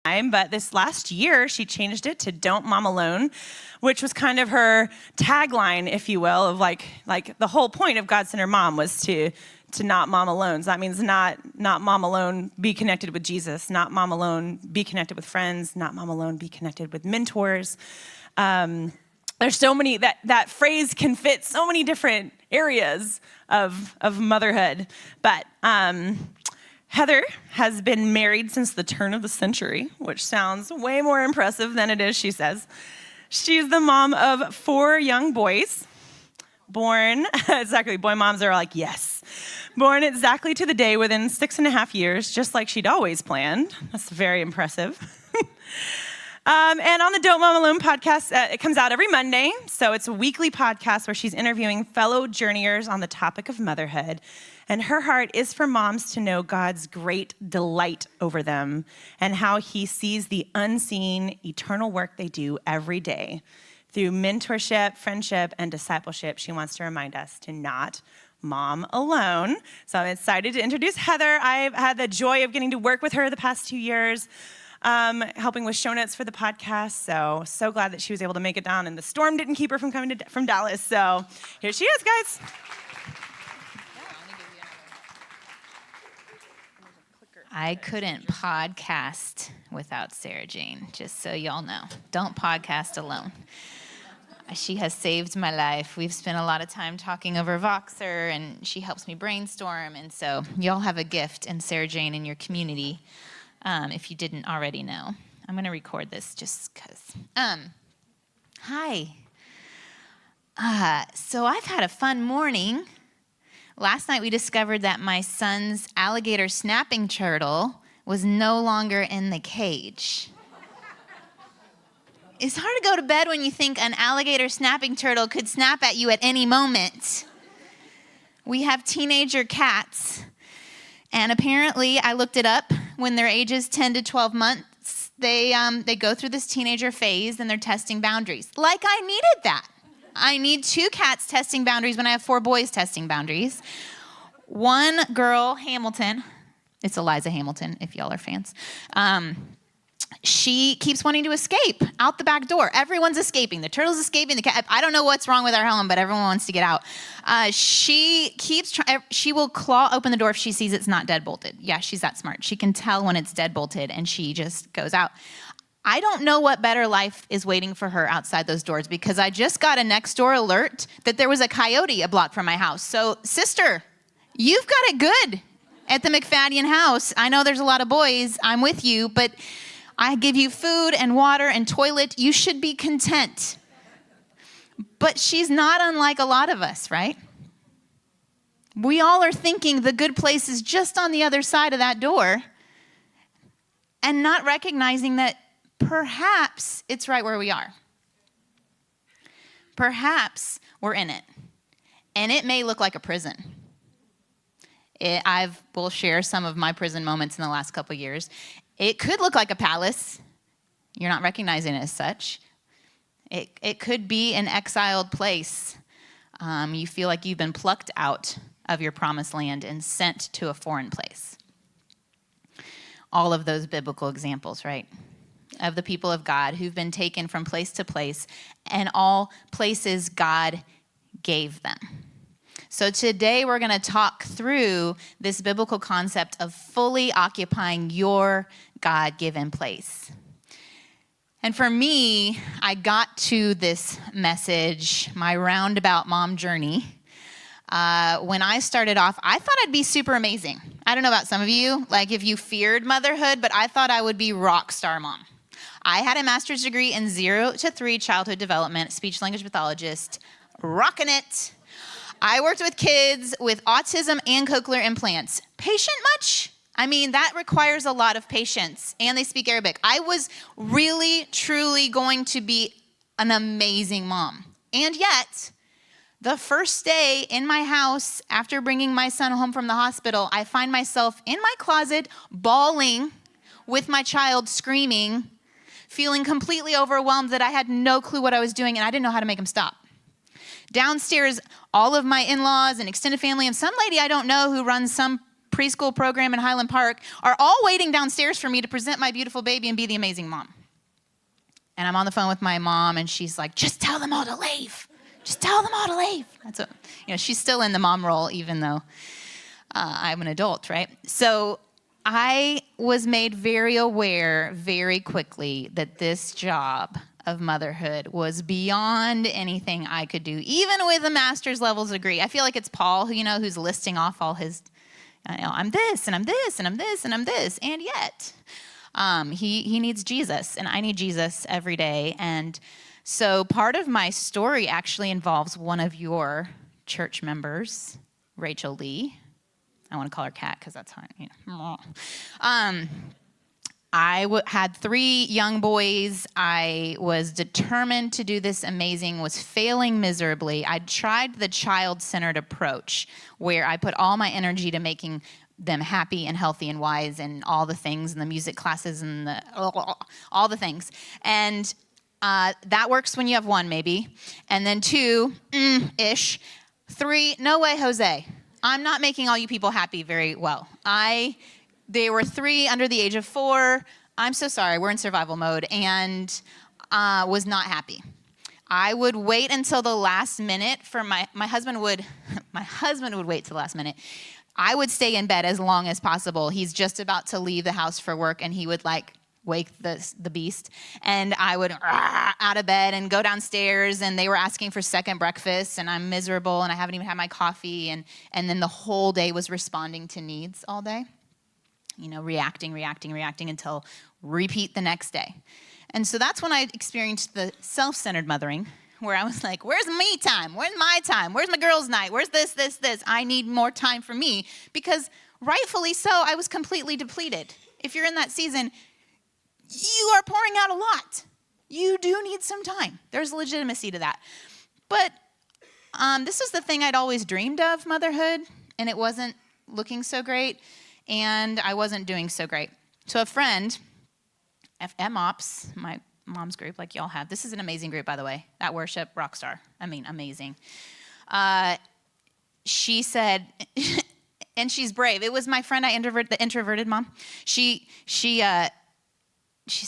but this last year she changed it to "Don't Mom Alone," which was kind of her tagline, if you will, of like the whole point of God-centered mom was to not mom alone. So that means not mom alone, be connected with Jesus, not mom alone, be connected with friends, not mom alone, be connected with mentors. There's so many, that phrase can fit so many different areas of motherhood. But Heather has been married since the turn of the century, which sounds way more impressive than it is, she says. She's the mom of 4 young boys, born, exactly, boy moms are like, yes. Born exactly to the day within 6.5 years, just like she'd always planned. That's very impressive. And on the Don't Mom Alone podcast, it comes out every Monday. So it's a weekly podcast where she's interviewing fellow journeyers on the topic of motherhood. And her heart is for moms to know God's great delight over them and how he sees the unseen, eternal work they do every day. Through mentorship, friendship, and discipleship, she wants to remind us to not mom alone. So I'm excited to introduce Heather. I've had the joy of getting to work with her the past 2 years, helping with show notes for the podcast. So glad that she was able to make it down, and the storm didn't keep her from coming from Dallas. So here she is, guys. I couldn't podcast without Sarah Jane, just so y'all know. Don't podcast alone. She has saved my life. We've spent a lot of time talking over Voxer, and she helps me brainstorm. And so y'all have a gift in Sarah Jane in your community, if you didn't already know. I'm going to record this just because. Hi. So I've had a fun morning. Last night we discovered that my son's alligator snapping turtle was no longer in the cage. It's hard to go to bed when you think an alligator snapping turtle could snap at you at any moment. We have teenager cats, and apparently, I looked it up, when their ages 10 to 12 months, they go through this teenager phase and they're testing boundaries. Like I needed that. I need 2 cats testing boundaries when I have 4 boys testing boundaries. One girl, Hamilton, it's Eliza Hamilton, if y'all are fans. She keeps wanting to escape out the back door. Everyone's escaping. The turtle's escaping. The cat. I don't know what's wrong with our home, but everyone wants to get out. She keeps trying. She will claw open the door if she sees it's not deadbolted. Yeah, she's that smart. She can tell when it's deadbolted, and she just goes out. I don't know what better life is waiting for her outside those doors, because I just got a next door alert that there was a coyote a block from my house. So, sister, you've got it good at the MacFadyen house. I know there's a lot of boys. I'm with you, but I give you food and water and toilet. You should be content. But she's not unlike a lot of us, right? We all are thinking the good place is just on the other side of that door, and not recognizing that perhaps it's right where we are. Perhaps we're in it. And it may look like a prison. I will share some of my prison moments in the last couple of years. It could look like a palace. You're not recognizing it as such. It could be an exiled place. You feel like you've been plucked out of your promised land and sent to a foreign place. All of those biblical examples, right? Of the people of God who've been taken from place to place, and all places God gave them. So today we're going to talk through this biblical concept of fully occupying your God-given place. And for me, I got to this message, my roundabout mom journey, when I started off. I thought I'd be super amazing. I don't know about some of you, like if you feared motherhood, but I thought I would be rock star mom. I had a master's degree in 0 to 3 childhood development, speech language pathologist, rocking it. I worked with kids with autism and cochlear implants. Patient much? I mean, that requires a lot of patience, and they speak Arabic. I was really, truly going to be an amazing mom. And yet, the first day in my house after bringing my son home from the hospital, I find myself in my closet bawling with my child screaming, feeling completely overwhelmed that I had no clue what I was doing, and I didn't know how to make him stop. Downstairs, all of my in-laws and extended family, and some lady I don't know who runs some preschool program in Highland Park are all waiting downstairs for me to present my beautiful baby and be the amazing mom. And I'm on the phone with my mom, and she's like, just tell them all to leave. Just tell them all to leave. That's what, she's still in the mom role, even though I'm an adult, right? So I was made very aware very quickly that this job of motherhood was beyond anything I could do, even with a master's level degree. I feel like it's Paul, who's listing off all his, I'm this, and I'm this, and I'm this, and I'm this, and yet he needs Jesus, and I need Jesus every day. And so part of my story actually involves one of your church members, Rachel Lee. I want to call her Kat because that's how I had 3 young boys. I was determined to do this amazing, was failing miserably. I tried the child-centered approach where I put all my energy to making them happy and healthy and wise and all the things and the music classes and all the things. And that works when you have 1 maybe. And then 2, ish. 3, no way, Jose. I'm not making all you people happy very well. They were 3 under the age of 4. I'm so sorry, we're in survival mode, and was not happy. I would wait until the last minute for my husband would wait till the last minute. I would stay in bed as long as possible. He's just about to leave the house for work, and he would wake the beast, and I would out of bed and go downstairs, and they were asking for second breakfast, and I'm miserable, and I haven't even had my coffee, and then the whole day was responding to needs all day, reacting until repeat the next day. And so that's when I experienced the self-centered mothering, where I was like, where's me time? Where's my time? Where's my girls' night? Where's this? I need more time for me, because rightfully so, I was completely depleted. If you're in that season, you are pouring out a lot. You do need some time. There's legitimacy to that. But this was the thing I'd always dreamed of, motherhood, and it wasn't looking so great, and I wasn't doing so great. So a friend, MOPS, my mom's group, like y'all have. This is an amazing group, by the way. At worship, rock star. Amazing. She said, and she's brave. It was my friend, the introverted mom. She's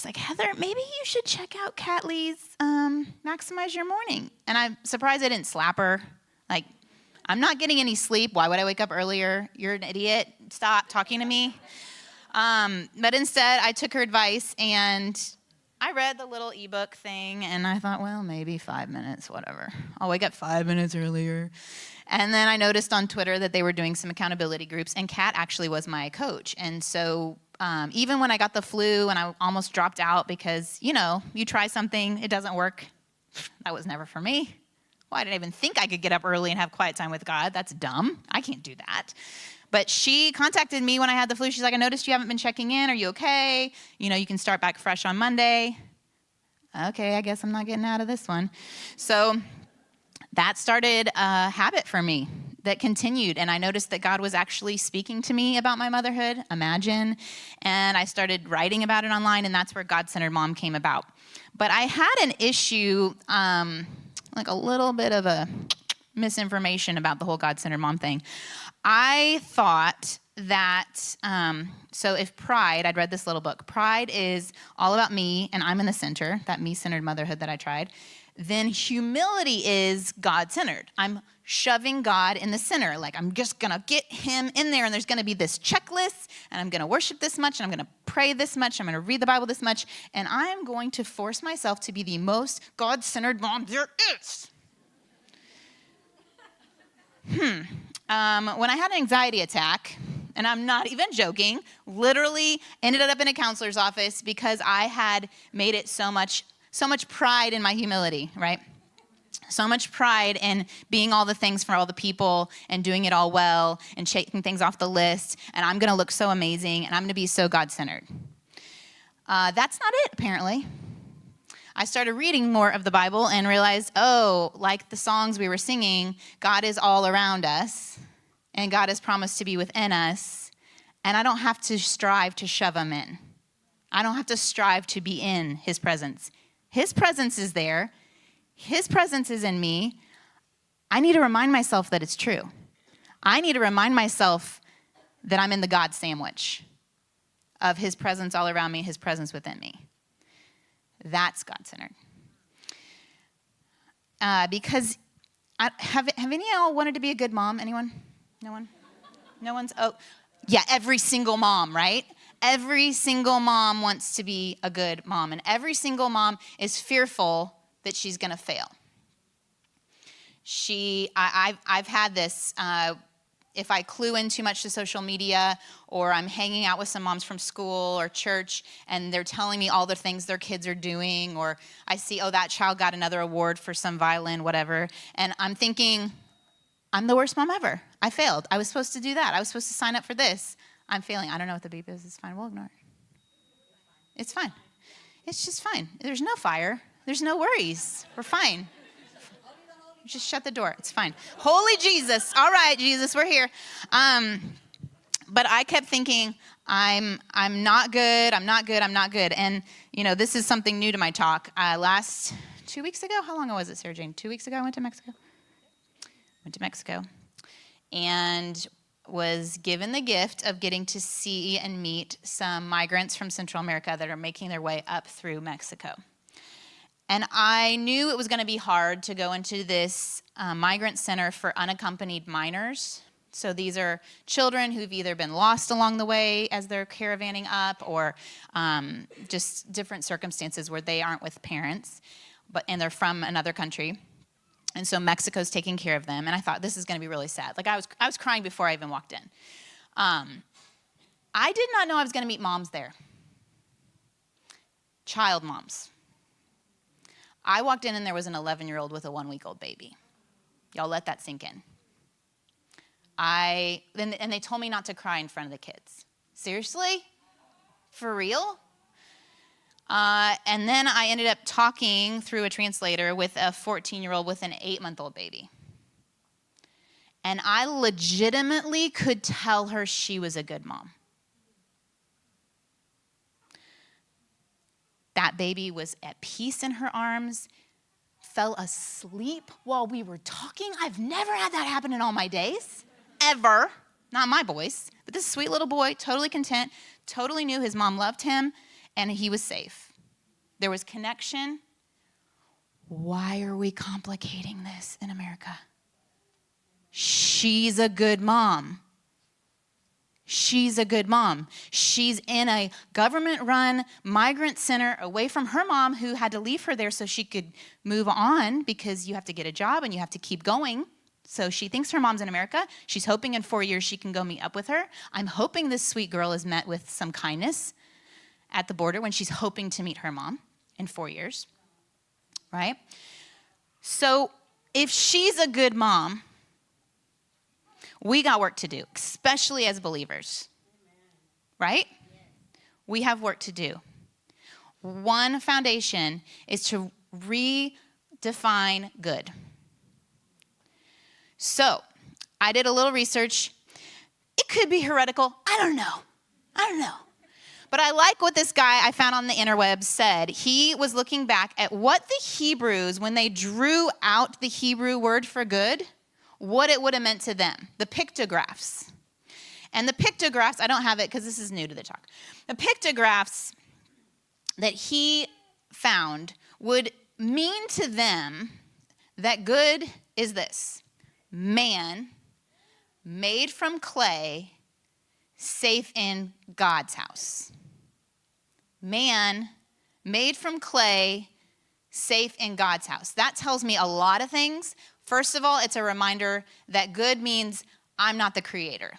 like, Heather, maybe you should check out Kat Lee's Maximize Your Morning. And I'm surprised I didn't slap her. Like, I'm not getting any sleep. Why would I wake up earlier? You're an idiot. Stop talking to me. But instead, I took her advice, and I read the little ebook thing, and I thought, well, maybe 5 minutes, whatever. I'll wake up 5 minutes earlier. And then I noticed on Twitter that they were doing some accountability groups, and Kat actually was my coach. And so even when I got the flu and I almost dropped out because, you try something, it doesn't work. That was never for me. Why did I even think I could get up early and have quiet time with God? That's dumb. I can't do that. But she contacted me when I had the flu. She's like, I noticed you haven't been checking in. Are you okay? You can start back fresh on Monday. Okay, I guess I'm not getting out of this one. So that started a habit for me that continued, and I noticed that God was actually speaking to me about my motherhood, imagine, and I started writing about it online, and that's where God-Centered Mom came about. But I had an issue, like a little bit of a misinformation about the whole God-Centered Mom thing. I thought that, so if pride, I'd read this little book, pride is all about me, and I'm in the center, that me-centered motherhood that I tried, then humility is God-centered. I'm shoving God in the center. Like, I'm just going to get him in there, and there's going to be this checklist, and I'm going to worship this much, and I'm going to pray this much, I'm going to read the Bible this much, and I'm going to force myself to be the most God-centered mom there is. When I had an anxiety attack, and I'm not even joking, literally ended up in a counselor's office because I had made it so much pride in my humility, right? So much pride in being all the things for all the people and doing it all well and checking things off the list, and I'm going to look so amazing, and I'm going to be so God-centered. That's not it, apparently. I started reading more of the Bible and realized, like the songs we were singing, God is all around us, and God has promised to be within us, and I don't have to strive to shove him in. I don't have to strive to be in his presence. His presence is there. His presence is in me. I need to remind myself that it's true. I need to remind myself that I'm in the God sandwich of his presence all around me, his presence within me. That's God-centered. Because have any of y'all wanted to be a good mom? Anyone? No one? No one's? Oh, yeah, every single mom, right? Every single mom wants to be a good mom, and every single mom is fearful that she's going to fail. I've had this. If I clue in too much to social media, or I'm hanging out with some moms from school or church, and they're telling me all the things their kids are doing, or I see, oh, that child got another award for some violin, whatever, and I'm thinking, I'm the worst mom ever. I failed. I was supposed to do that. I was supposed to sign up for this. I'm failing. I don't know what the beep is. It's fine. We'll ignore it. It's fine. It's just fine. There's no fire. There's no worries. We're fine. Just shut the door. It's fine. Holy Jesus. All right, Jesus, we're here. But I kept thinking, I'm not good. I'm not good. I'm not good. And, this is something new to my talk. Last 2 weeks ago, how long ago was it, Sarah Jane? 2 weeks ago I went to Mexico. And was given the gift of getting to see and meet some migrants from Central America that are making their way up through Mexico. And I knew it was going to be hard to go into this migrant center for unaccompanied minors. So these are children who've either been lost along the way as they're caravanning up, or just different circumstances where they aren't with parents, and they're from another country. And so Mexico's taking care of them. And I thought, this is going to be really sad. Like, I was crying before I even walked in. I did not know I was going to meet moms there. Child moms. I walked in and there was an 11-year-old with a 1-week-old baby. Y'all let that sink in. And they told me not to cry in front of the kids. Seriously? For real? And then I ended up talking through a translator with a 14-year-old with an 8-month-old baby. And I legitimately could tell her she was a good mom. That baby was at peace in her arms, fell asleep while we were talking. I've never had that happen in all my days, ever. Not my boys, but this sweet little boy, totally content, totally knew his mom loved him, and he was safe. There was connection. Why are we complicating this in America? She's a good mom. She's a good mom. She's in a government-run migrant center away from her mom, who had to leave her there so she could move on, because you have to get a job and you have to keep going. So she thinks her mom's in America. She's hoping in 4 years she can go meet up with her. I'm hoping this sweet girl is met with some kindness at the border when she's hoping to meet her mom in 4 years, right? So if she's a good mom, we got work to do, especially as believers, right? We have work to do. One foundation is to redefine good. So I did a little research. It could be heretical. I don't know. But I like what this guy I found on the interwebs said. He was looking back at what the Hebrews, when they drew out the Hebrew word for good, what it would have meant to them, the pictographs. And the pictographs, I don't have it because this is new to the talk. The pictographs that he found would mean to them that good is this: man made from clay, safe in God's house. Man made from clay, safe in God's house. That tells me a lot of things. First of all, it's a reminder that good means I'm not the creator.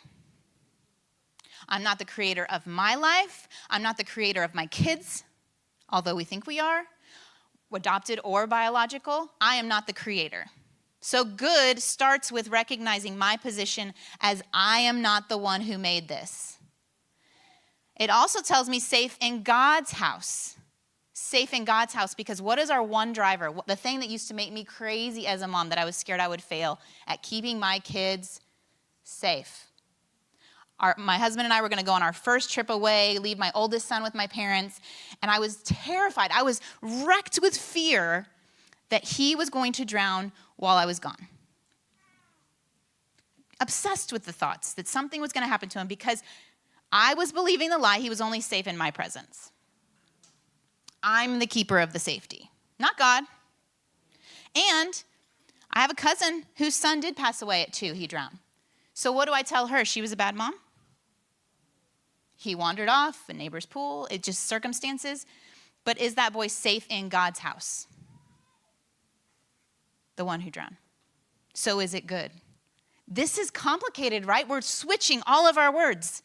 I'm not the creator of my life. I'm not the creator of my kids, although we think we are, adopted or biological. I am not the creator. So good starts with recognizing my position as I am not the one who made this. It also tells me safe in God's house. Safe in God's house, because what is our one driver? The thing that used to make me crazy as a mom, that I was scared I would fail at keeping my kids safe. My husband and I were going to go on our first trip away, leave my oldest son with my parents, and I was terrified. I was wrecked with fear that he was going to drown while I was gone. obsessed with the thoughts that something was going to happen to him because I was believing the lie he was only safe in my presence. I'm the keeper of the safety, not God. And I have a cousin whose son did pass away at 2. He drowned. So what do I tell her? She was a bad mom? He wandered off, a neighbor's pool. It's just circumstances. But is that boy safe in God's house? The one who drowned. So is it good? This is complicated, right? We're switching all of our words.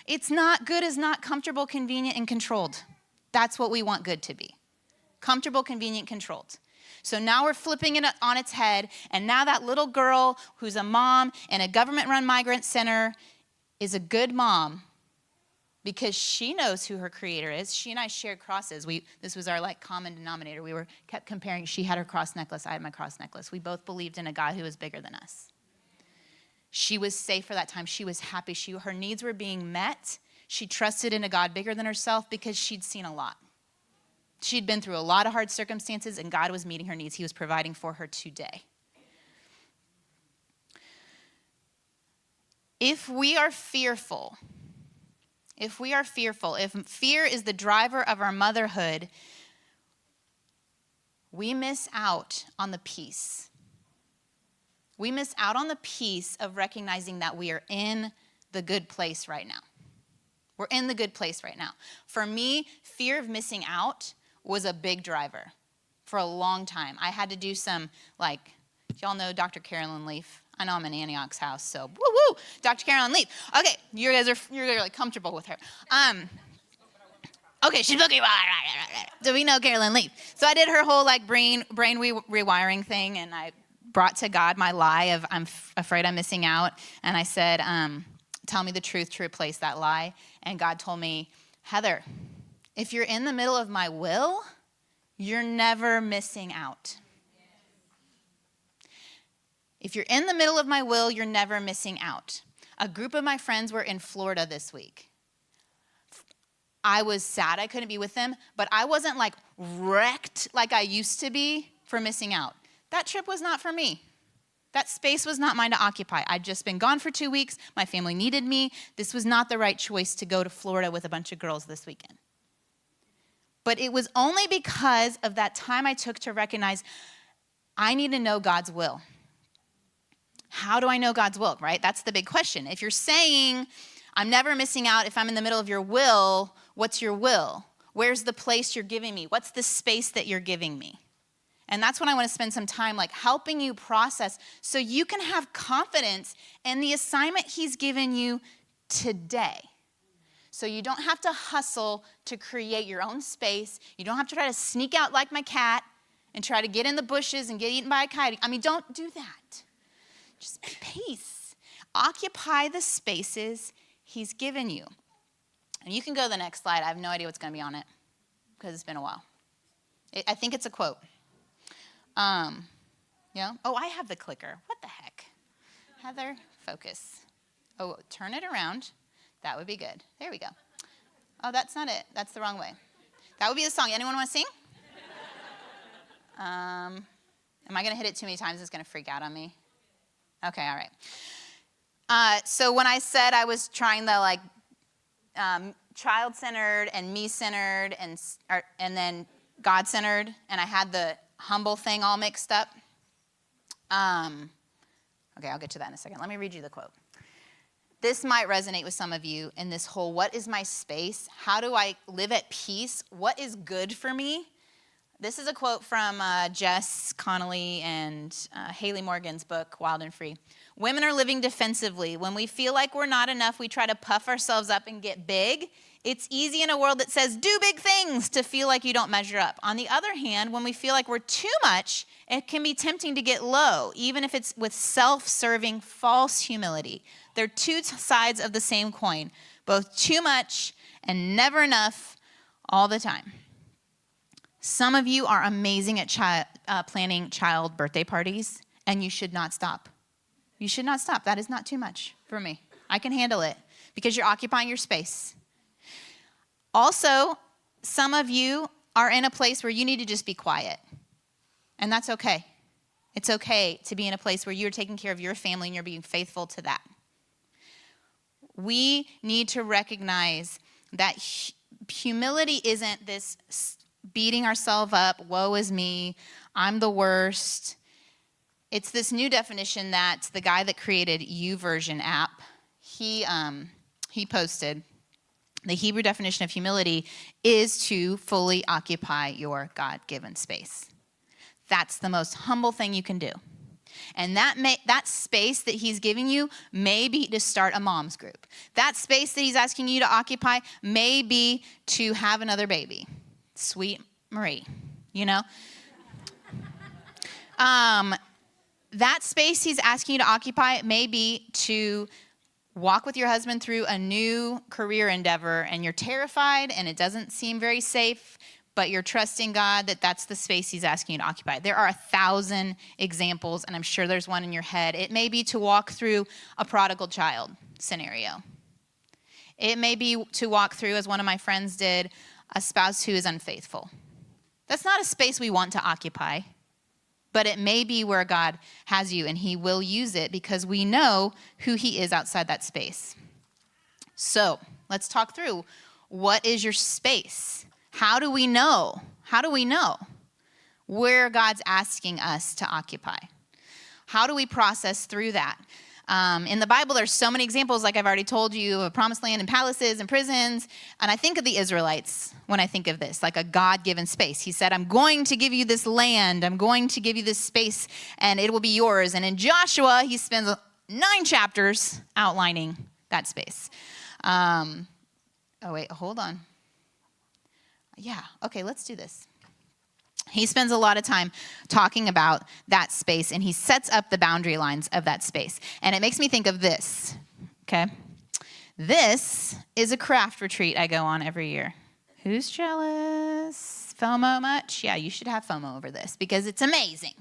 It's not good is not comfortable, convenient, and controlled. That's what we want good to be. Comfortable, convenient, controlled. So now we're flipping it on its head, and now that little girl who's a mom in a government-run migrant center is a good mom because she knows who her creator is. She and I shared crosses. This was our common denominator. We kept comparing. She had her cross necklace. I had my cross necklace. We both believed in a God who was bigger than us. She was safe for that time. She was happy. Her needs were being met. She trusted in a God bigger than herself because she'd seen a lot. She'd been through a lot of hard circumstances, and God was meeting her needs. He was providing for her today. If we are fearful, if fear is the driver of our motherhood, we miss out on the peace. We miss out on the peace of recognizing that we are in the good place right now. We're in the good place right now. For me, fear of missing out was a big driver for a long time. I had to do some, y'all know Dr. Carolyn Leaf? I know I'm in Antioch's house, so woo-woo, Dr. Carolyn Leaf. Okay, you're comfortable with her. Okay, she's looking. So we know Carolyn Leaf. So I did her whole brain rewiring thing, and I brought to God my lie of I'm afraid I'm missing out, and I said, tell me the truth to replace that lie. And God told me, Heather, if you're in the middle of my will, you're never missing out. If you're in the middle of my will, you're never missing out. A group of my friends were in Florida this week. I was sad I couldn't be with them, but I wasn't wrecked like I used to be for missing out. That trip was not for me. That space was not mine to occupy. I'd just been gone for 2 weeks. My family needed me. This was not the right choice to go to Florida with a bunch of girls this weekend. But it was only because of that time I took to recognize I need to know God's will. How do I know God's will, right? That's the big question. If you're saying, I'm never missing out if I'm in the middle of your will, what's your will? Where's the place you're giving me? What's the space that you're giving me? And that's when I want to spend some time helping you process so you can have confidence in the assignment he's given you today. So you don't have to hustle to create your own space. You don't have to try to sneak out like my cat and try to get in the bushes and get eaten by a coyote. Don't do that. Just peace. Occupy the spaces he's given you. And you can go to the next slide. I have no idea what's going to be on it because it's been a while. I think it's a quote. Yeah. Oh, I have the clicker. What the heck? Heather, focus. Oh, turn it around. That would be good. There we go. Oh, that's not it. That's the wrong way. That would be the song. Anyone want to sing? Am I going to hit it too many times? It's going to freak out on me. Okay, all right. So when I said I was trying the child-centered and me-centered and then God-centered, and I had the humble thing all mixed up. Okay, I'll get to that in a second. Let me read you the quote. This might resonate with some of you in this whole, what is my space? How do I live at peace? What is good for me? This is a quote from Jess Connolly and Haley Morgan's book, Wild and Free. Women are living defensively. When we feel like we're not enough, we try to puff ourselves up and get big. It's easy in a world that says, do big things, to feel like you don't measure up. On the other hand, when we feel like we're too much, it can be tempting to get low, even if it's with self-serving false humility. They're two sides of the same coin, both too much and never enough all the time. Some of you are amazing at planning child birthday parties, and you should not stop. You should not stop. That is not too much for me. I can handle it because you're occupying your space. Also, some of you are in a place where you need to just be quiet, and that's okay. It's okay to be in a place where you're taking care of your family and you're being faithful to that. We need to recognize that humility isn't this beating ourselves up, woe is me, I'm the worst. It's this new definition that the guy that created YouVersion app, he posted. The Hebrew definition of humility is to fully occupy your God-given space. That's the most humble thing you can do. And that space that he's giving you may be to start a mom's group. That space that he's asking you to occupy may be to have another baby. Sweet Marie, you know? That space he's asking you to occupy may be to walk with your husband through a new career endeavor, and you're terrified and it doesn't seem very safe, but you're trusting God that that's the space he's asking you to occupy. There are 1,000 examples, and I'm sure there's one in your head. It may be to walk through a prodigal child scenario. It may be to walk through, as one of my friends did, a spouse who is unfaithful. That's not a space we want to occupy, but it may be where God has you, and he will use it because we know who he is outside that space. So let's talk through, what is your space? How do we know? How do we know where God's asking us to occupy? How do we process through that? In the Bible, there's so many examples, like I've already told you, of promised land and palaces and prisons. And I think of the Israelites when I think of this, like a God-given space. He said, I'm going to give you this land. I'm going to give you this space, and it will be yours. And in Joshua, he spends 9 chapters outlining that space. Oh, wait, hold on. Yeah, okay, let's do this. He spends a lot of time talking about that space, and he sets up the boundary lines of that space. And it makes me think of this, okay? This is a craft retreat I go on every year. Who's jealous? FOMO much? Yeah, you should have FOMO over this because it's amazing.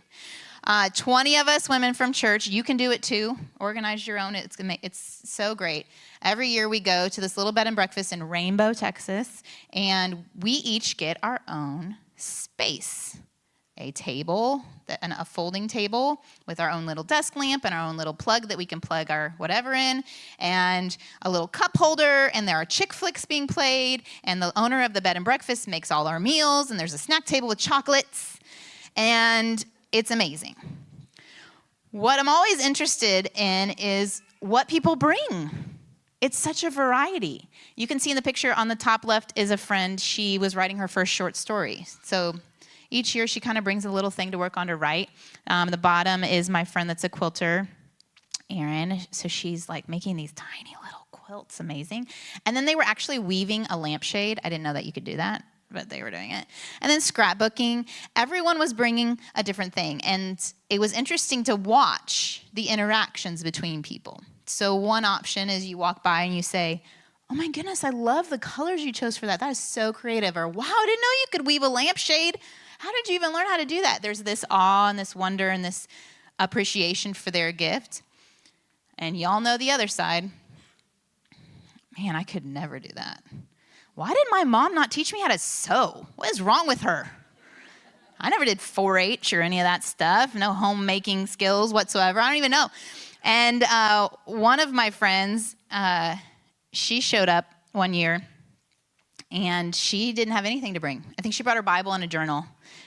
20 of us women from church. You can do it too. Organize your own. It's so great. Every year we go to this little bed and breakfast in Rainbow, Texas, and we each get our own space. A table, a folding table with our own little desk lamp and our own little plug that we can plug our whatever in, and a little cup holder, and there are chick flicks being played, and the owner of the bed and breakfast makes all our meals, and there's a snack table with chocolates, and it's amazing. What I'm always interested in is what people bring. It's such a variety. You can see in the picture on the top left is a friend. She was writing her first short story. So each year she kind of brings a little thing to work on to write. The bottom is my friend that's a quilter, Erin. So she's like making these tiny little quilts, amazing. And then they were actually weaving a lampshade. I didn't know that you could do that, but they were doing it. And then scrapbooking. Everyone was bringing a different thing. And it was interesting to watch the interactions between people. So one option is you walk by and you say, oh my goodness, I love the colors you chose for that. That is so creative. Or, wow, I didn't know you could weave a lampshade. How did you even learn how to do that? There's this awe and this wonder and this appreciation for their gift. And y'all know the other side. Man, I could never do that. Why did my mom not teach me how to sew? What is wrong with her? I never did 4-H or any of that stuff. No homemaking skills whatsoever. I don't even know. And one of my friends, she showed up one year, and she didn't have anything to bring. I think she brought her Bible and a journal,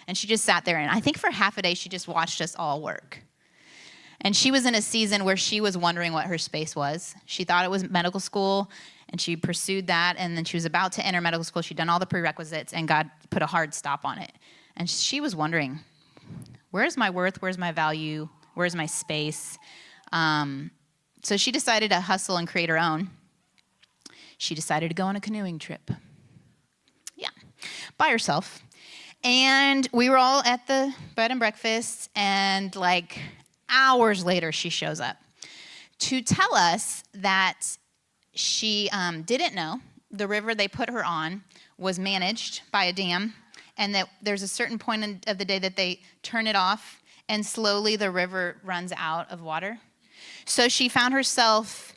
and she just sat there. And I think for half a day, she just watched us all work. And she was in a season where she was wondering what her space was. She thought it was medical school, and she pursued that. And then she was about to enter medical school. She'd done all the prerequisites, and God put a hard stop on it. And she was wondering, where's my worth? Where's my value? Where's my space? So she decided to hustle and create her own. She decided to go on a canoeing trip. Yeah, by herself. And we were all at the bed and breakfast, and like hours later, she shows up to tell us that she didn't know the river they put her on was managed by a dam, and that there's a certain point of the day that they turn it off, and slowly the river runs out of water. So she found herself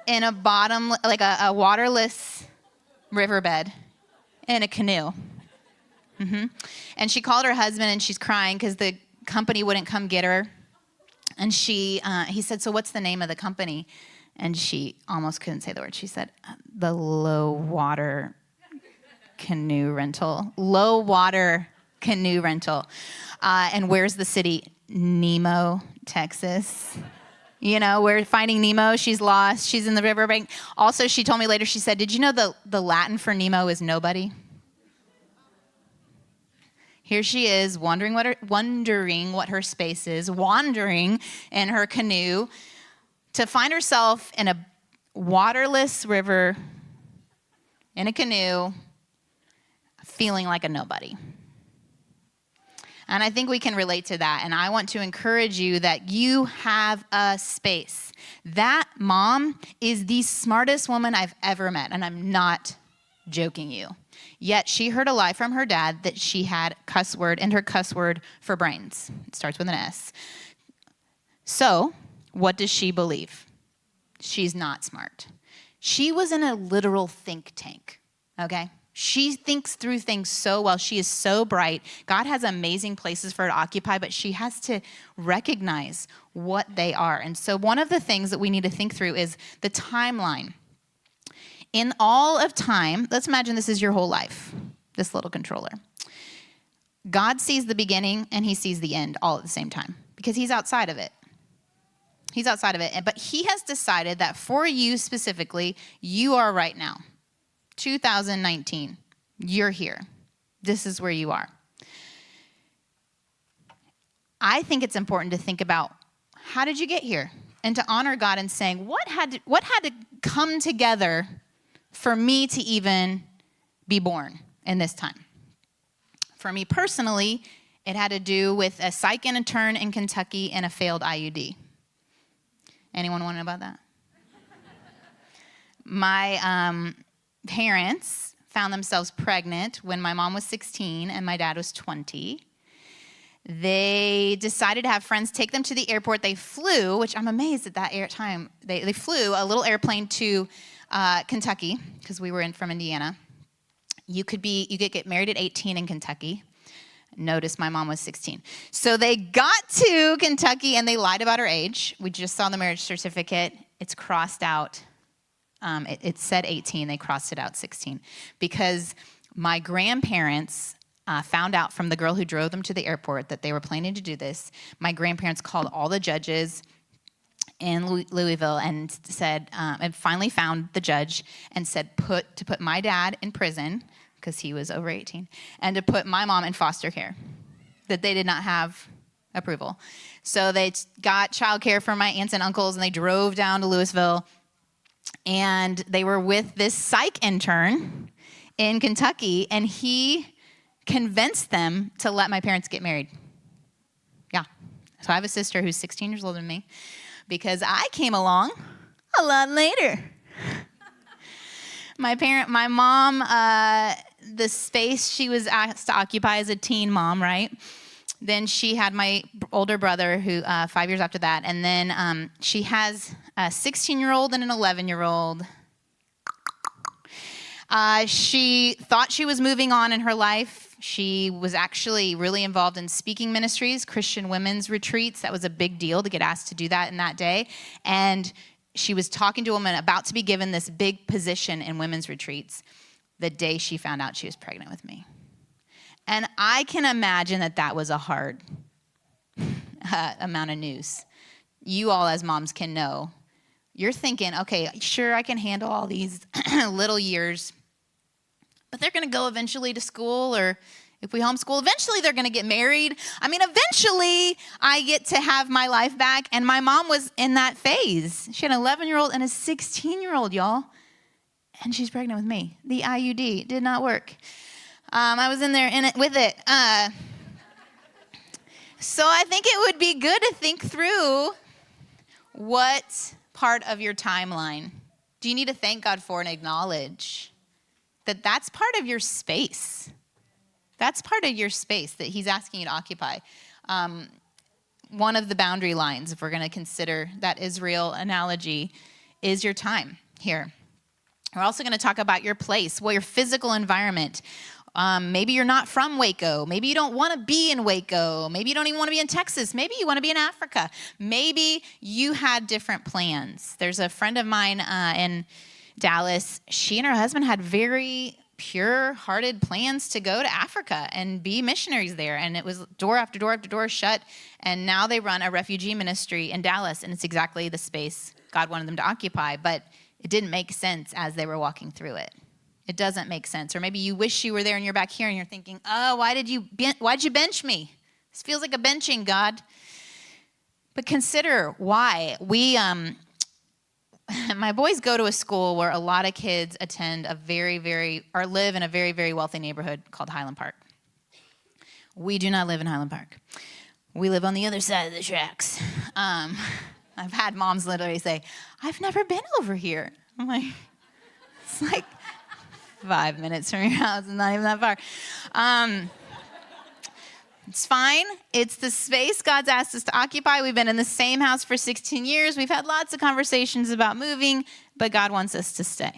in a a waterless riverbed in a canoe. And she called her husband, and she's crying because the company wouldn't come get her. And he said, so what's the name of the company? And she almost couldn't say the word. She said, the low water canoe rental. Low water canoe rental. And where's the city? Nemo, Texas. You know, we're finding Nemo. She's lost. She's in the riverbank. Also, she told me later, she said, did you know the Latin for Nemo is nobody? Here she is, wondering what her space is, wandering in her canoe to find herself in a waterless river in a canoe, feeling like a nobody. And I think we can relate to that. And I want to encourage you that you have a space. That mom is the smartest woman I've ever met. And I'm not joking you. Yet she heard a lie from her dad that she had cuss word and her cuss word for brains. It starts with an S. So what does she believe? She's not smart. She was in a literal think tank, okay? She thinks through things so well. She is so bright. God has amazing places for her to occupy, but she has to recognize what they are. And so one of the things that we need to think through is the timeline. In all of time, let's imagine this is your whole life, this little controller. God sees the beginning and he sees the end all at the same time because he's outside of it. He's outside of it. But he has decided that for you specifically, you are right now. 2019, you're here. This is where you are. I think it's important to think about how did you get here? And to honor God in saying, what had to come together for me to even be born in this time? For me personally, it had to do with a psych intern in Kentucky and a failed IUD. Anyone want to know about that? My parents found themselves pregnant when my mom was 16 and my dad was 20. They decided to have friends take them to the airport. They flew, which I'm amazed at that time. They flew a little airplane to Kentucky because we were from Indiana. You could get married at 18 in Kentucky. Notice my mom was 16. So they got to Kentucky and they lied about her age. We just saw the marriage certificate. It's crossed out. It said 18. They crossed it out 16 because my grandparents found out from the girl who drove them to the airport that they were planning to do this. My grandparents called all the judges in Louisville and said, and finally found the judge and said to put my dad in prison because he was over 18, and to put my mom in foster care, that they did not have approval. So they got childcare for my aunts and uncles, and they drove down to Louisville, and they were with this psych intern in Kentucky, and he convinced them to let my parents get married. Yeah. So I have a sister who's 16 years older than me because I came along a lot later. My mom, the space she was asked to occupy as a teen mom, right? Then she had my older brother, who 5 years after that. And then she has a 16-year-old and an 11-year-old. She thought she was moving on in her life. She was actually really involved in speaking ministries, Christian women's retreats. That was a big deal to get asked to do that in that day. And she was talking to a woman about to be given this big position in women's retreats the day she found out she was pregnant with me. And I can imagine that was a hard amount of news. You all as moms can know. You're thinking, okay, sure, I can handle all these little years, but they're going to go eventually to school, or if we homeschool, eventually they're going to get married. I mean, eventually I get to have my life back. And my mom was in that phase. She had an 11-year-old and a 16-year-old, y'all. And she's pregnant with me. The IUD did not work. I was in there in it with it. So I think it would be good to think through what part of your timeline do you need to thank God for and acknowledge that that's part of your space. That's part of your space that he's asking you to occupy. One of the boundary lines, if we're going to consider that Israel analogy, is your time here. We're also going to talk about your place, your physical environment. Maybe you're not from Waco. Maybe you don't want to be in Waco. Maybe you don't even want to be in Texas. Maybe you want to be in Africa. Maybe you had different plans. There's a friend of mine in Dallas. She and her husband had very pure-hearted plans to go to Africa and be missionaries there. And it was door after door after door shut. And now they run a refugee ministry in Dallas. And it's exactly the space God wanted them to occupy. But it didn't make sense as they were walking through it. It doesn't make sense. Or maybe you wish you were there and you're back here and you're thinking, oh, why'd you bench me? This feels like a benching, God. But consider why. My boys go to a school where a lot of kids attend live in a very, very wealthy neighborhood called Highland Park. We do not live in Highland Park. We live on the other side of the tracks. I've had moms literally say, I've never been over here. I'm like, it's like 5 minutes from your house. It's not even that far. It's fine. It's the space God's asked us to occupy. We've been in the same house for 16 years. We've had lots of conversations about moving, but God wants us to stay.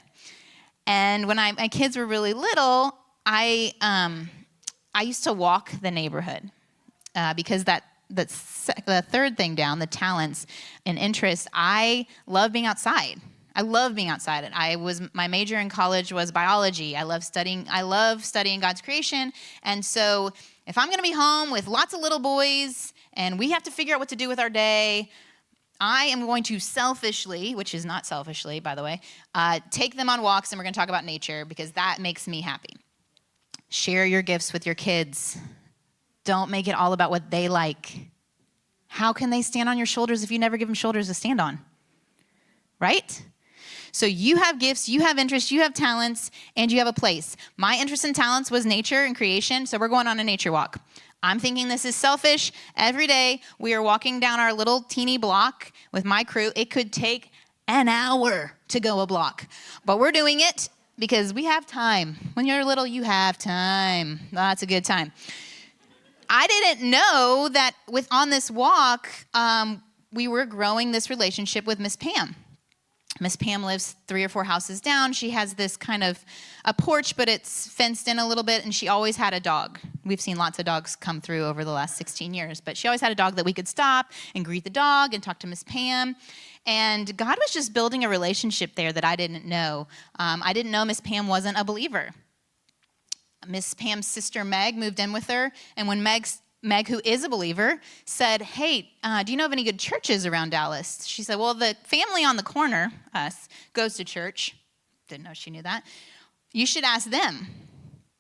And when my kids were really little, I used to walk the neighborhood because the third thing down, the talents and interests, I love being outside. I love being outside. My major in college was biology. I love studying God's creation. And so if I'm going to be home with lots of little boys and we have to figure out what to do with our day, I am going to selfishly, which is not selfishly, by the way, take them on walks, and we're going to talk about nature because that makes me happy. Share your gifts with your kids. Don't make it all about what they like. How can they stand on your shoulders if you never give them shoulders to stand on? Right? So you have gifts, you have interests, you have talents, and you have a place. My interest and talents was nature and creation, so we're going on a nature walk. I'm thinking this is selfish. Every day we are walking down our little teeny block with my crew. It could take an hour to go a block, but we're doing it because we have time. When you're little, you have time. That's a good time. I didn't know that on this walk, we were growing this relationship with Miss Pam. Miss Pam lives 3 or 4 houses down. She has this kind of a porch, but it's fenced in a little bit, and she always had a dog. We've seen lots of dogs come through over the last 16 years, but she always had a dog that we could stop and greet the dog and talk to Miss Pam. And God was just building a relationship there that I didn't know. I didn't know Miss Pam wasn't a believer. Miss Pam's sister Meg moved in with her, and when Meg, who is a believer, said, hey, do you know of any good churches around Dallas? She said, well, the family on the corner, us, goes to church. Didn't know she knew that. You should ask them.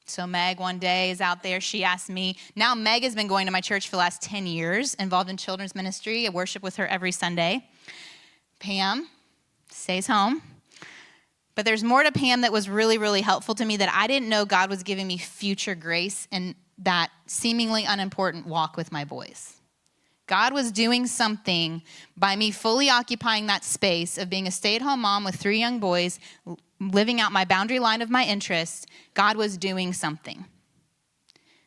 So Meg one day is out there. She asked me. Now Meg has been going to my church for the last 10 years, involved in children's ministry. I worship with her every Sunday. Pam stays home. But there's more to Pam that was really, really helpful to me that I didn't know God was giving me future grace in that seemingly unimportant walk with my boys. God was doing something by me fully occupying that space of being a stay-at-home mom with 3 young boys, living out my boundary line of my interests. God was doing something.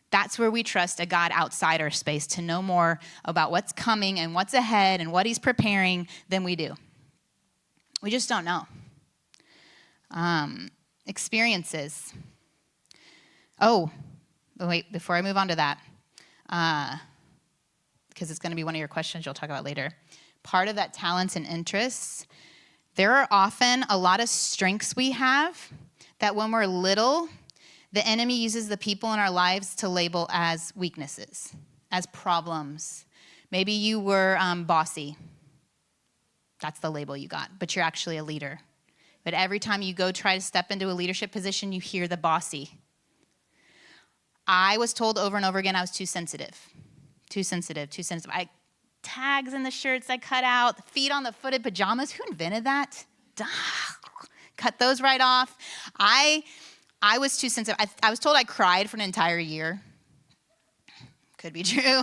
That's where we trust a God outside our space to know more about what's coming and what's ahead and what he's preparing than we do. We just don't know. Experiences. Oh, wait, before I move on to that, because it's going to be one of your questions you'll talk about later. Part of that talents and interests, there are often a lot of strengths we have that when we're little, the enemy uses the people in our lives to label as weaknesses, as problems. Maybe you were bossy. That's the label you got, but you're actually a leader. But every time you go try to step into a leadership position, you hear the bossy. I was told over and over again I was too sensitive. Tags in the shirts I cut out, the feet on the footed pajamas. Who invented that? Cut those right off. I was too sensitive. I was told I cried for an entire year. Could be true.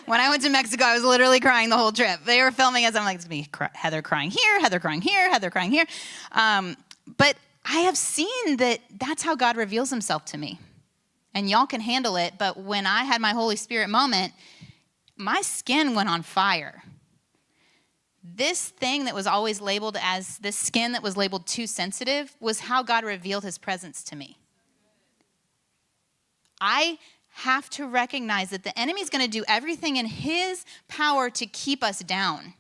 When I went to Mexico, I was literally crying the whole trip. They were filming us. I'm like, it's going to be Heather crying here, Heather crying here, Heather crying here. But I have seen that that's how God reveals himself to me. And y'all can handle it, but when I had my Holy Spirit moment, my skin went on fire. This thing that was always labeled as this skin that was labeled too sensitive was how God revealed his presence to me. I have to recognize that the enemy's going to do everything in his power to keep us down.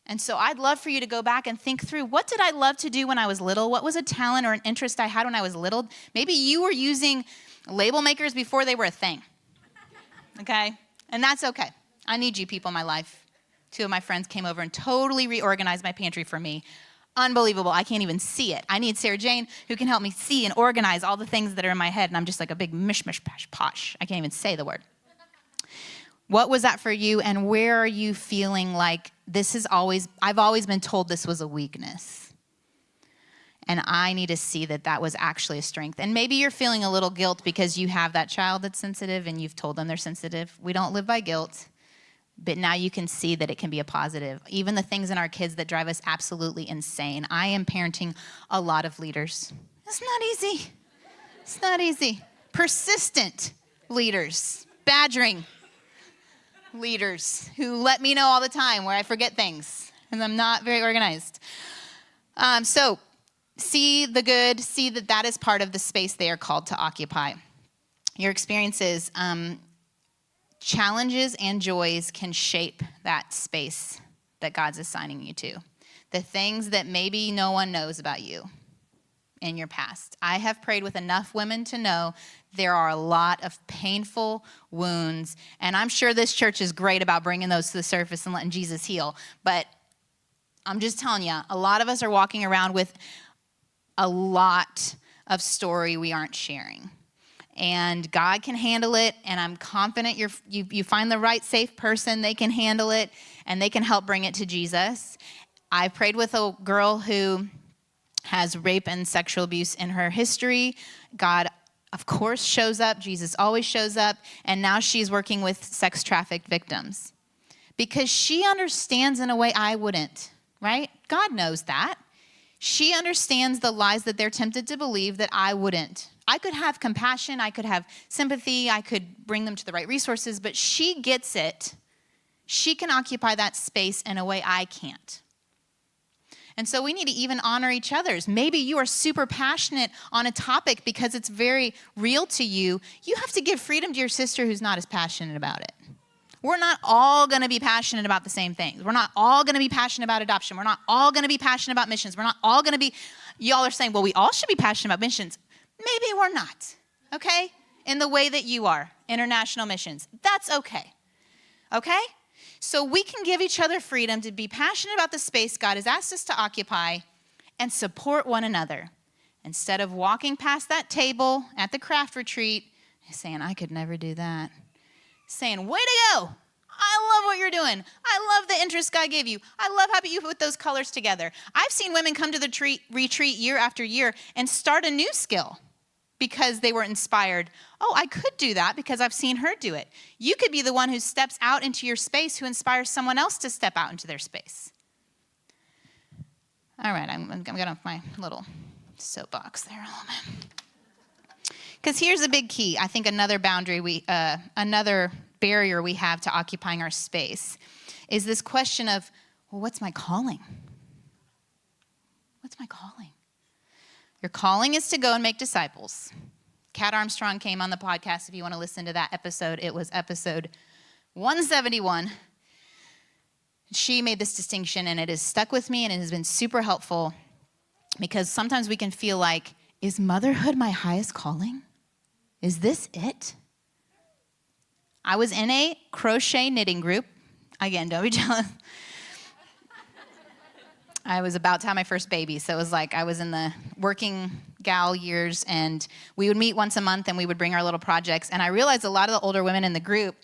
And so I'd love for you to go back and think through, what did I love to do when I was little? What was a talent or an interest I had when I was little? Maybe you were using label makers before they were a thing, okay? And that's okay. I need you people in my life. 2 of my friends came over and totally reorganized my pantry for me. Unbelievable. I can't even see it. I need Sarah Jane who can help me see and organize all the things that are in my head, and I'm just like a big posh. I can't even say the word. What was that for you, and where are you feeling like I've always been told this was a weakness, and I need to see that that was actually a strength. And maybe you're feeling a little guilt because you have that child that's sensitive and you've told them they're sensitive. We don't live by guilt, but now you can see that it can be a positive. Even the things in our kids that drive us absolutely insane. I am parenting a lot of leaders. It's not easy. It's not easy. Persistent leaders, badgering leaders who let me know all the time where I forget things and I'm not very organized. So see the good, see that that is part of the space they are called to occupy. Your experiences, challenges and joys can shape that space that God's assigning you to. The things that maybe no one knows about you in your past. I have prayed with enough women to know there are a lot of painful wounds, and I'm sure this church is great about bringing those to the surface and letting Jesus heal, but I'm just telling you, a lot of us are walking around with a lot of story we aren't sharing. And God can handle it, and I'm confident you find the right safe person, they can handle it, and they can help bring it to Jesus. I prayed with a girl who has rape and sexual abuse in her history. God, of course, shows up. Jesus always shows up. And now she's working with sex trafficked victims because she understands in a way I wouldn't, right? God knows that. She understands the lies that they're tempted to believe that I wouldn't. I could have compassion. I could have sympathy. I could bring them to the right resources, but she gets it. She can occupy that space in a way I can't. And so we need to even honor each other's. Maybe you are super passionate on a topic because it's very real to you. You have to give freedom to your sister who's not as passionate about it. We're not all going to be passionate about the same things. We're not all going to be passionate about adoption. We're not all going to be passionate about missions. We're not all going to be, y'all are saying, well, we all should be passionate about missions. Maybe we're not, okay? In the way that you are, international missions. That's okay, okay? So we can give each other freedom to be passionate about the space God has asked us to occupy and support one another. Instead of walking past that table at the craft retreat and saying, I could never do that. Saying, way to go. I love what you're doing. I love the interest God gave you. I love how you put those colors together. I've seen women come to the retreat year after year and start a new skill because they were inspired. Oh, I could do that because I've seen her do it. You could be the one who steps out into your space who inspires someone else to step out into their space. All right, I'm getting off my little soapbox there a little bit. Because here's a big key. I think another barrier we have to occupying our space is this question of, well, what's my calling? What's my calling? Your calling is to go and make disciples. Kat Armstrong came on the podcast. If you want to listen to that episode, it was episode 171. She made this distinction, and it has stuck with me, and it has been super helpful because sometimes we can feel like, is motherhood my highest calling? Is this it? I was in a crochet knitting group. Again, don't be jealous. I was about to have my first baby, so it was like I was in the working gal years, and we would meet once a month, and we would bring our little projects, and I realized a lot of the older women in the group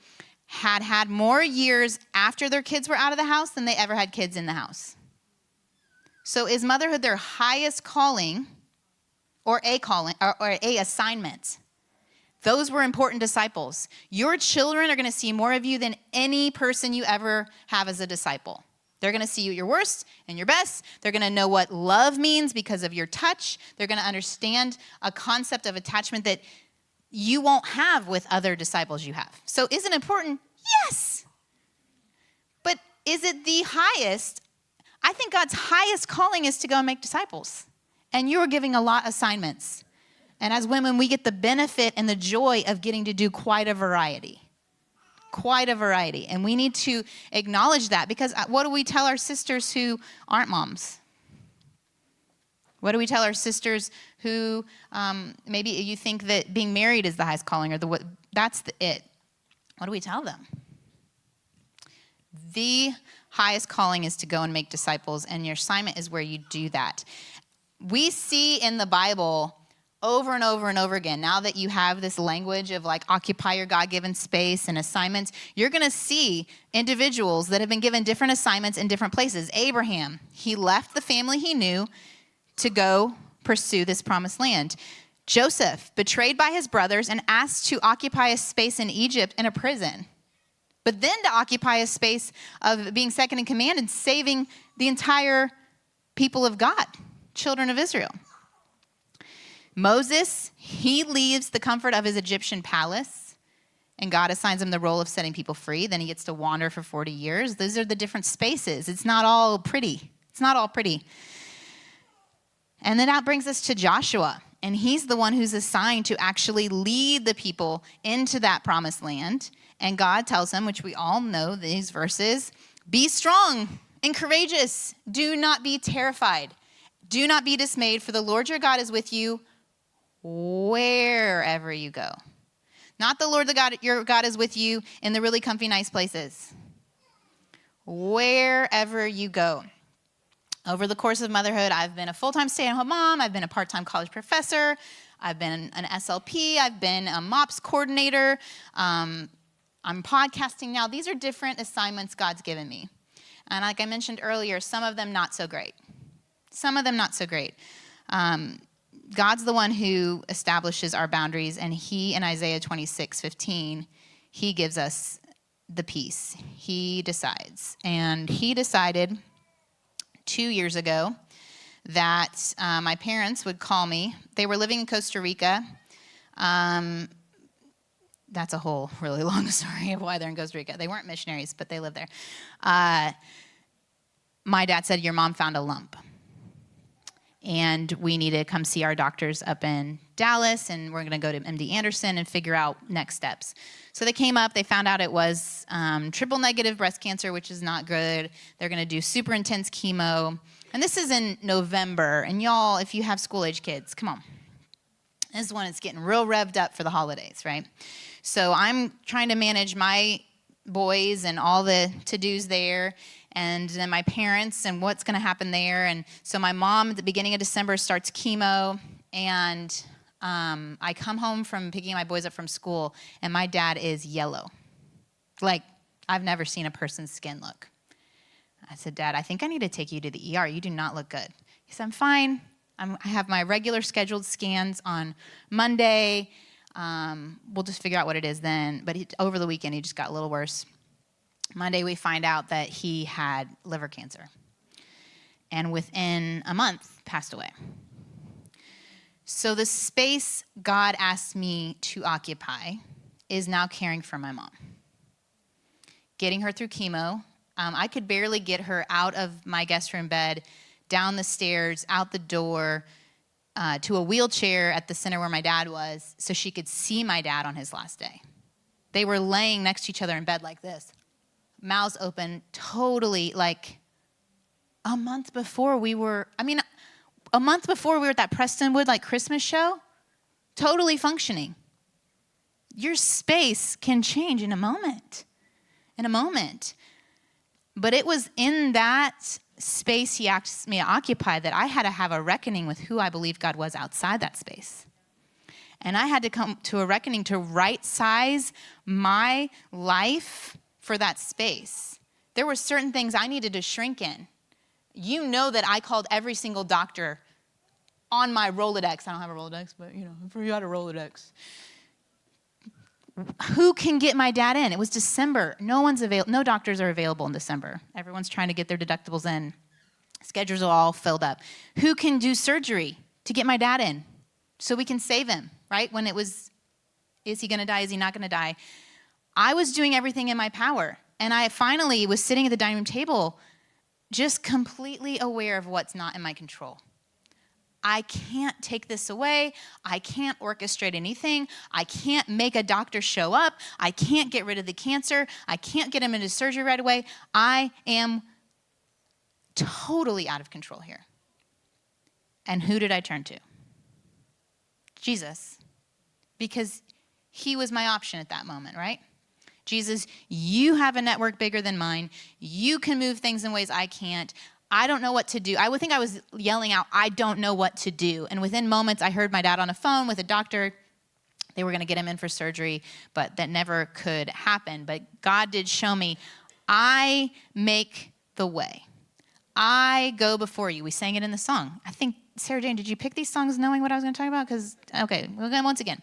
had more years after their kids were out of the house than they ever had kids in the house. So is motherhood their highest calling or a assignment? Those were important disciples. Your children are going to see more of you than any person you ever have as a disciple. They're going to see you at your worst and your best. They're going to know what love means because of your touch. They're going to understand a concept of attachment that you won't have with other disciples you have. So is it important? Yes. But is it the highest? I think God's highest calling is to go and make disciples. And you are giving a lot of assignments. And as women, we get the benefit and the joy of getting to do quite a variety. Quite a variety. And we need to acknowledge that, because what do we tell our sisters who aren't moms? What do we tell our sisters who maybe you think that being married is the highest calling, or that's it? What do we tell them? The highest calling is to go and make disciples, and your assignment is where you do that. We see in the Bible over and over and over again, now that you have this language of like occupy your God-given space and assignments, you're going to see individuals that have been given different assignments in different places. Abraham, he left the family he knew to go pursue this promised land. Joseph, betrayed by his brothers and asked to occupy a space in Egypt in a prison, but then to occupy a space of being second in command and saving the entire people of God, children of Israel. Moses, he leaves the comfort of his Egyptian palace, and God assigns him the role of setting people free. Then he gets to wander for 40 years. Those are the different spaces. It's not all pretty. It's not all pretty. And then that brings us to Joshua, and he's the one who's assigned to actually lead the people into that promised land. And God tells him, which we all know these verses, be strong and courageous. Do not be terrified. Do not be dismayed, for the Lord your God is with you wherever you go. Not the Lord your God is with you in the really comfy, nice places. Wherever you go. Over the course of motherhood, I've been a full-time stay-at-home mom. I've been a part-time college professor. I've been an SLP. I've been a MOPS coordinator. I'm podcasting now. These are different assignments God's given me. And like I mentioned earlier, some of them not so great. Some of them not so great. God's the one who establishes our boundaries, and he, in Isaiah 26:15, he gives us the peace. He decides. And he decided 2 years ago that my parents would call me. They were living in Costa Rica. That's a whole really long story of why they're in Costa Rica. They weren't missionaries, but they lived there. My dad said, your mom found a lump, and we need to come see our doctors up in Dallas, and we're going to go to MD Anderson and figure out next steps. So they came up. They found out it was triple negative breast cancer, which is not good. They're going to do super intense chemo. And this is in November. And y'all, if you have school-age kids, come on. This is when it's getting real revved up for the holidays, right? So I'm trying to manage my boys and all the to-dos there, and then my parents and what's going to happen there. And so my mom at the beginning of December starts chemo, and I come home from picking my boys up from school, and my dad is yellow. Like, I've never seen a person's skin look. I said, Dad, I think I need to take you to the ER. You do not look good. He said, I'm fine. I have my regular scheduled scans on Monday. We'll just figure out what it is then. But over the weekend, he just got a little worse. Monday, we find out that he had liver cancer. And within a month, passed away. So the space God asked me to occupy is now caring for my mom. Getting her through chemo. I could barely get her out of my guest room bed, down the stairs, out the door, to a wheelchair at the center where my dad was, so she could see my dad on his last day. They were laying next to each other in bed like this, mouths open, totally like a month before we were at that Prestonwood like Christmas show, totally functioning. Your space can change in a moment. But it was in that space he asked me to occupy that I had to have a reckoning with who I believed God was outside that space. And I had to come to a reckoning to right size my life for that space. There were certain things I needed to shrink in. You know that I called every single doctor on my Rolodex. I don't have a Rolodex, but if you had a Rolodex. Who can get my dad in? It was December. No doctors are available in December. Everyone's trying to get their deductibles in. Schedules are all filled up. Who can do surgery to get my dad in so we can save him, right? When it was, is he going to die? Is he not going to die? I was doing everything in my power. And I finally was sitting at the dining room table just completely aware of what's not in my control. I can't take this away. I can't orchestrate anything. I can't make a doctor show up. I can't get rid of the cancer. I can't get him into surgery right away. I am totally out of control here. And who did I turn to? Jesus. Because he was my option at that moment, right? Jesus, you have a network bigger than mine. You can move things in ways I can't. I don't know what to do. I would think I was yelling out, I don't know what to do. And within moments, I heard my dad on a phone with a doctor. They were going to get him in for surgery, but that never could happen. But God did show me, I make the way. I go before you. We sang it in the song. I think, Sarah Jane, did you pick these songs knowing what I was going to talk about? Okay, we're going once again.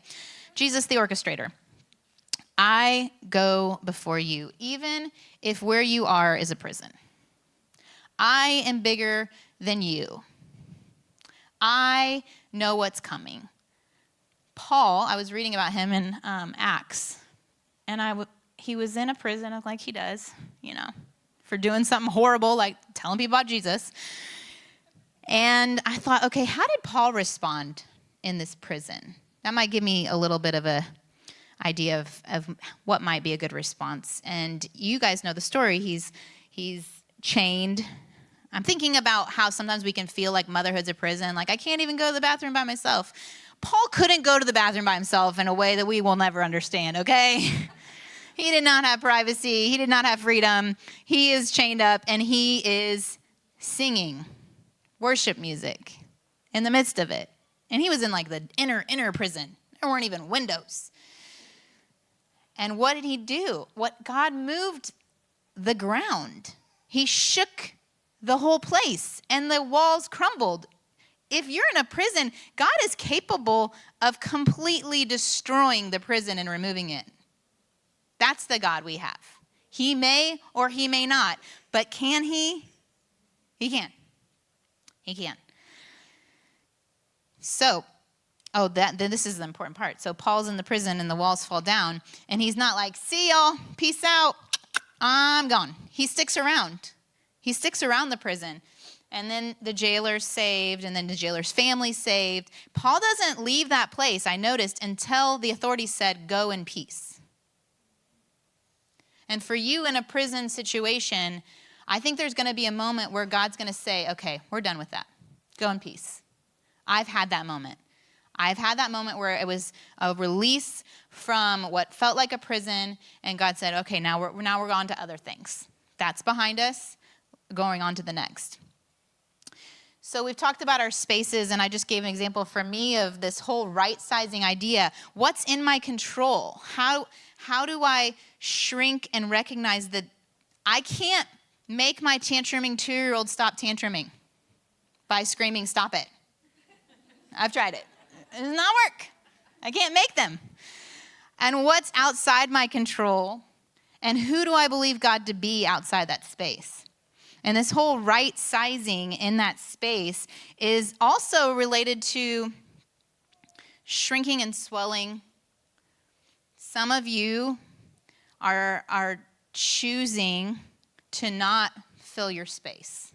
Jesus, the orchestrator. I go before you, even if where you are is a prison. I am bigger than you. I know what's coming. Paul, I was reading about him in Acts, and he was in a prison, like he does, for doing something horrible, like telling people about Jesus. And I thought, okay, how did Paul respond in this prison? That might give me a little bit of a idea of what might be a good response. And you guys know the story. He's chained. I'm thinking about how sometimes we can feel like motherhood's a prison. Like, I can't even go to the bathroom by myself. Paul couldn't go to the bathroom by himself in a way that we will never understand, okay? He did not have privacy. He did not have freedom. He is chained up, and he is singing worship music in the midst of it. And he was in like the inner prison. There weren't even windows. And what did he do? God moved the ground. He shook the whole place, and the walls crumbled. If you're in a prison, God is capable of completely destroying the prison and removing it. That's the God we have. He may or he may not, but can he? He can. He can. So, this is the important part. So Paul's in the prison and the walls fall down, and he's not like, see y'all, peace out, I'm gone. He sticks around. He sticks around the prison, and then the jailer's saved, and then the jailer's family's saved. Paul doesn't leave that place, I noticed, until the authorities said, go in peace. And for you in a prison situation, I think there's going to be a moment where God's going to say, okay, we're done with that. Go in peace. I've had that moment. I've had that moment where it was a release from what felt like a prison, and God said, okay, now we're on to other things. That's behind us, going on to the next. So we've talked about our spaces, and I just gave an example for me of this whole right-sizing idea. What's in my control? How do I shrink and recognize that I can't make my tantruming 2-year-old stop tantruming by screaming, stop it. I've tried it. It does not work. I can't make them. And what's outside my control, and who do I believe God to be outside that space? And this whole right sizing in that space is also related to shrinking and swelling. Some of you are choosing to not fill your space.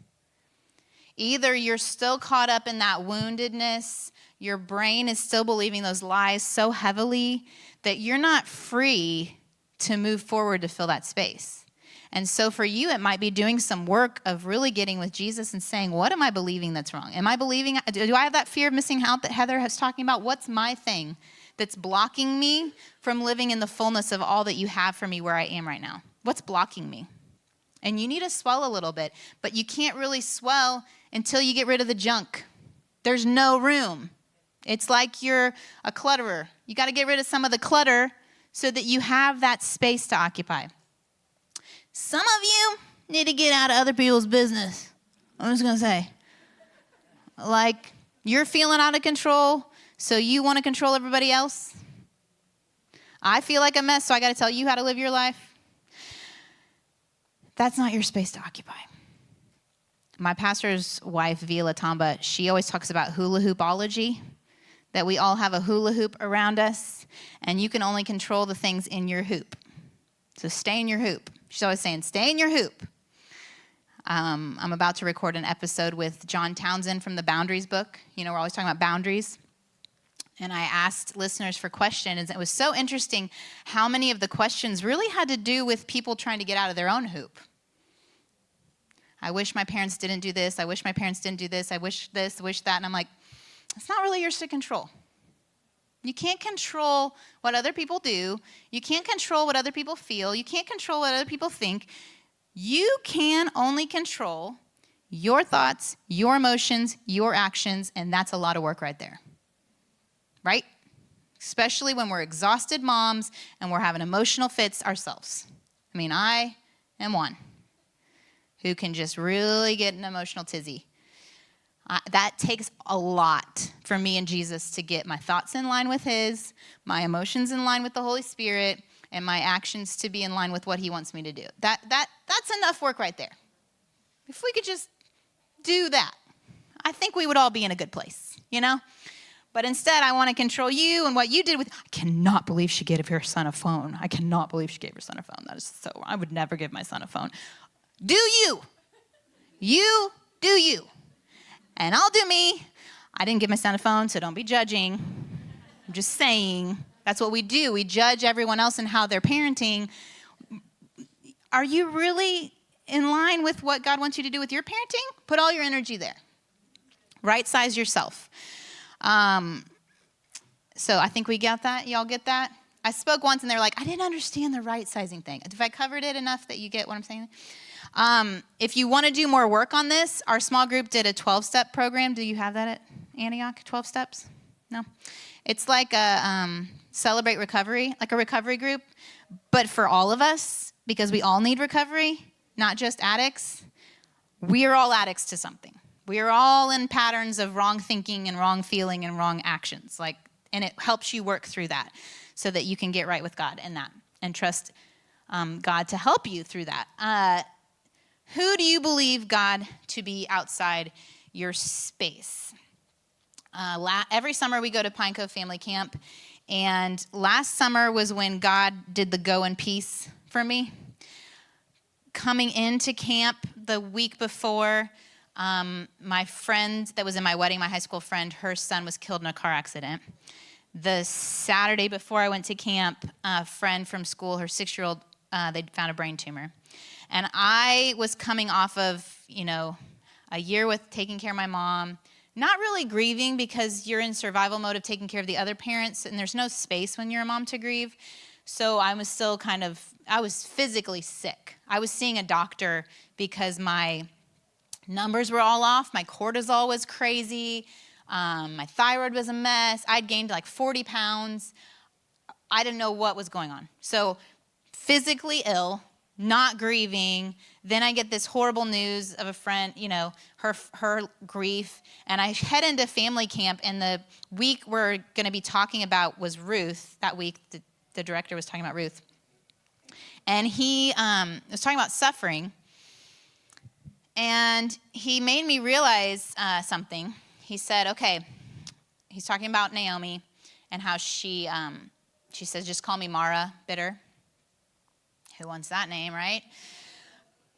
Either you're still caught up in that woundedness, your brain is still believing those lies so heavily that you're not free to move forward to fill that space. And so for you, it might be doing some work of really getting with Jesus and saying, what am I believing that's wrong? Am I believing, do I have that fear of missing out that Heather was talking about? What's my thing that's blocking me from living in the fullness of all that you have for me where I am right now? What's blocking me? And you need to swell a little bit, but you can't really swell until you get rid of the junk. There's no room. It's like you're a clutterer. You got to get rid of some of the clutter so that you have that space to occupy. Some of you need to get out of other people's business. I'm just going to say. Like, you're feeling out of control, so you want to control everybody else. I feel like a mess, so I got to tell you how to live your life. That's not your space to occupy. My pastor's wife, Vila Tamba, she always talks about hula hoopology, that we all have a hula hoop around us, and you can only control the things in your hoop. So stay in your hoop. She's always saying, stay in your hoop. I'm about to record an episode with John Townsend from the Boundaries book. You know, we're always talking about boundaries. And I asked listeners for questions. It was so interesting how many of the questions really had to do with people trying to get out of their own hoop. I wish my parents didn't do this. I wish my parents didn't do this. I wish this, wish that. And I'm like, it's not really yours to control. You can't control what other people do. You can't control what other people feel. You can't control what other people think. You can only control your thoughts, your emotions, your actions, and that's a lot of work right there. Right? Especially when we're exhausted moms and we're having emotional fits ourselves. I mean, I am one who can just really get an emotional tizzy. That takes a lot for me and Jesus to get my thoughts in line with his, my emotions in line with the Holy Spirit, and my actions to be in line with what he wants me to do. That's enough work right there. If we could just do that, I think we would all be in a good place, you know? But instead, I want to control you and what you did with, I cannot believe she gave her son a phone. I cannot believe she gave her son a phone. That is so, I would never give my son a phone. Do you. You do you. And I'll do me. I didn't give my son a phone, so don't be judging. I'm just saying, that's what we do. We judge everyone else and how they're parenting. Are you really in line with what God wants you to do with your parenting? Put all your energy there. Right size yourself. So I think we got that. Y'all get that? I spoke once and they're like, I didn't understand the right sizing thing. If I covered it enough that you get what I'm saying? If you want to do more work on this, our small group did a 12-step program. Do you have that at Antioch, 12 steps? No? It's like a Celebrate Recovery, like a recovery group, but for all of us, because we all need recovery, not just addicts. We are all addicts to something. We are all in patterns of wrong thinking and wrong feeling and wrong actions. And it helps you work through that so that you can get right with God in that and trust God to help you through that. Who do you believe God to be outside your space? Every summer we go to Pine Cove Family Camp, and last summer was when God did the go in peace for me. Coming into camp the week before, my friend that was in my wedding, my high school friend, her son was killed in a car accident. The Saturday before I went to camp, a friend from school, her 6-year-old, they found a brain tumor. And I was coming off of, a year with taking care of my mom, not really grieving because you're in survival mode of taking care of the other parents, and there's no space when you're a mom to grieve. So I was still I was physically sick. I was seeing a doctor because my numbers were all off. My cortisol was crazy. My thyroid was a mess. I'd gained like 40 pounds. I didn't know what was going on. So physically ill, not grieving. Then I get this horrible news of a friend, her grief. And I head into family camp, and the week we're going to be talking about was Ruth. That week, the director was talking about Ruth. And he was talking about suffering. And he made me realize something. He said, okay, he's talking about Naomi and how she says, just call me Mara, bitter. Who wants that name, right?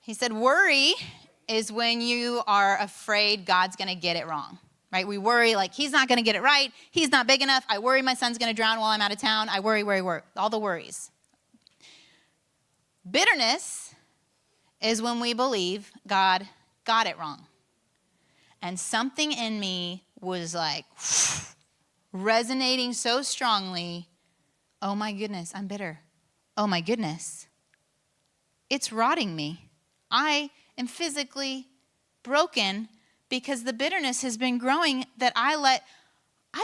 He said, worry is when you are afraid God's going to get it wrong, right? We worry like he's not going to get it right. He's not big enough. I worry my son's going to drown while I'm out of town. I worry, all the worries. Bitterness is when we believe God got it wrong. And something in me was like resonating so strongly. Oh my goodness, I'm bitter. Oh my goodness. It's rotting me. I am physically broken because the bitterness has been growing that I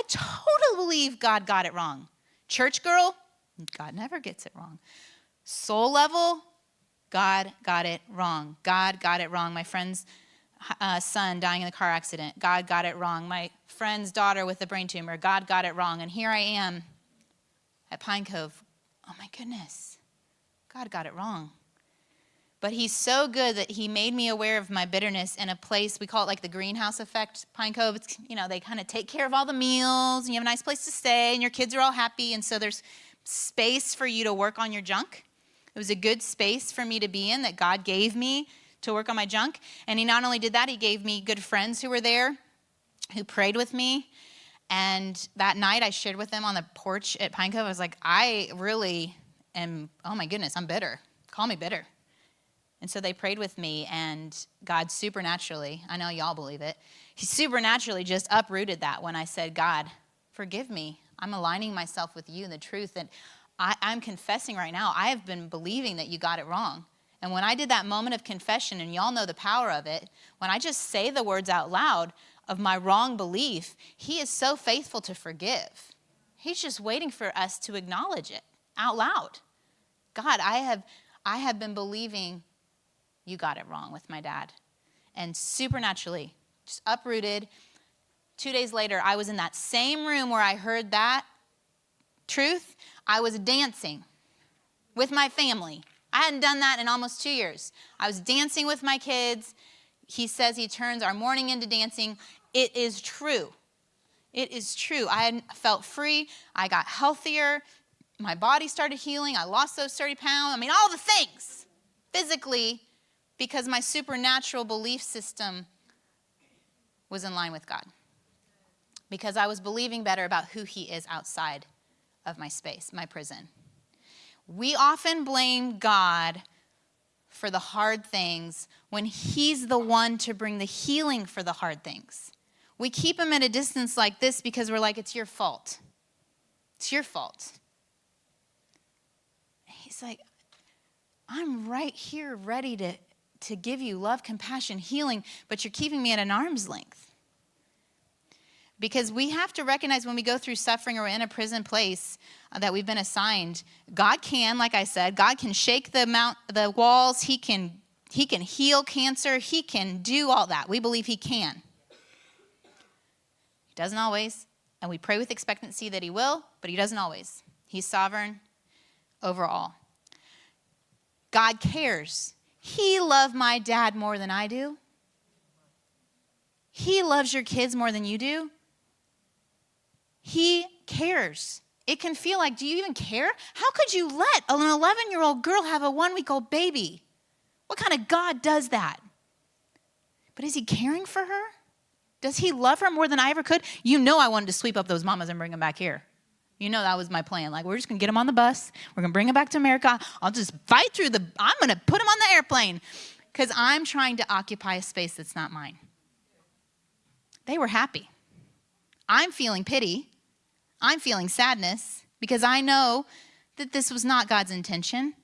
totally believe God got it wrong. Church girl, God never gets it wrong. Soul level, God got it wrong. God got it wrong. My friend's son dying in a car accident, God got it wrong. My friend's daughter with a brain tumor, God got it wrong. And here I am at Pine Cove. Oh my goodness, God got it wrong. But he's so good that he made me aware of my bitterness in a place, we call it like the greenhouse effect, Pine Cove. It's, they kind of take care of all the meals, and you have a nice place to stay, and your kids are all happy, and so there's space for you to work on your junk. It was a good space for me to be in that God gave me to work on my junk. And he not only did that, he gave me good friends who were there, who prayed with me. And that night I shared with them on the porch at Pine Cove. I was like, I really am, oh my goodness, I'm bitter. Call me bitter. And so they prayed with me, and God supernaturally, I know y'all believe it, he supernaturally just uprooted that when I said, God, forgive me. I'm aligning myself with you and the truth. And I'm confessing right now, I have been believing that you got it wrong. And when I did that moment of confession, and y'all know the power of it, when I just say the words out loud of my wrong belief, he is so faithful to forgive. He's just waiting for us to acknowledge it out loud. God, I have been believing you got it wrong with my dad. And supernaturally, just uprooted. 2 days later, I was in that same room where I heard that truth. I was dancing with my family. I hadn't done that in almost 2 years. I was dancing with my kids. He says he turns our mourning into dancing. It is true. It is true. I had felt free. I got healthier. My body started healing. I lost those 30 pounds. I mean, all the things physically, because my supernatural belief system was in line with God. Because I was believing better about who he is outside of my space, my prison. We often blame God for the hard things when he's the one to bring the healing for the hard things. We keep him at a distance like this because we're like, it's your fault. It's your fault. He's like, I'm right here ready to give you love, compassion, healing, but you're keeping me at an arm's length. Because we have to recognize when we go through suffering or we're in a prison place that we've been assigned, God can, like I said, God can shake the walls. He can heal cancer. He can do all that. We believe he can. He doesn't always, and we pray with expectancy that he will, but he doesn't always. He's sovereign over all. God cares. He loved my dad more than I do. He loves your kids more than you do. He cares. It can feel like, do you even care? How could you let an 11-year-old girl have a 1-week-old baby? What kind of God does that? But is he caring for her? Does he love her more than I ever could? You know I wanted to sweep up those mamas and bring them back here. You know that was my plan. Like, we're just going to get them on the bus. We're going to bring them back to America. I'll just fight through I'm going to put them on the airplane because I'm trying to occupy a space that's not mine. They were happy. I'm feeling pity. I'm feeling sadness because I know that this was not God's intention.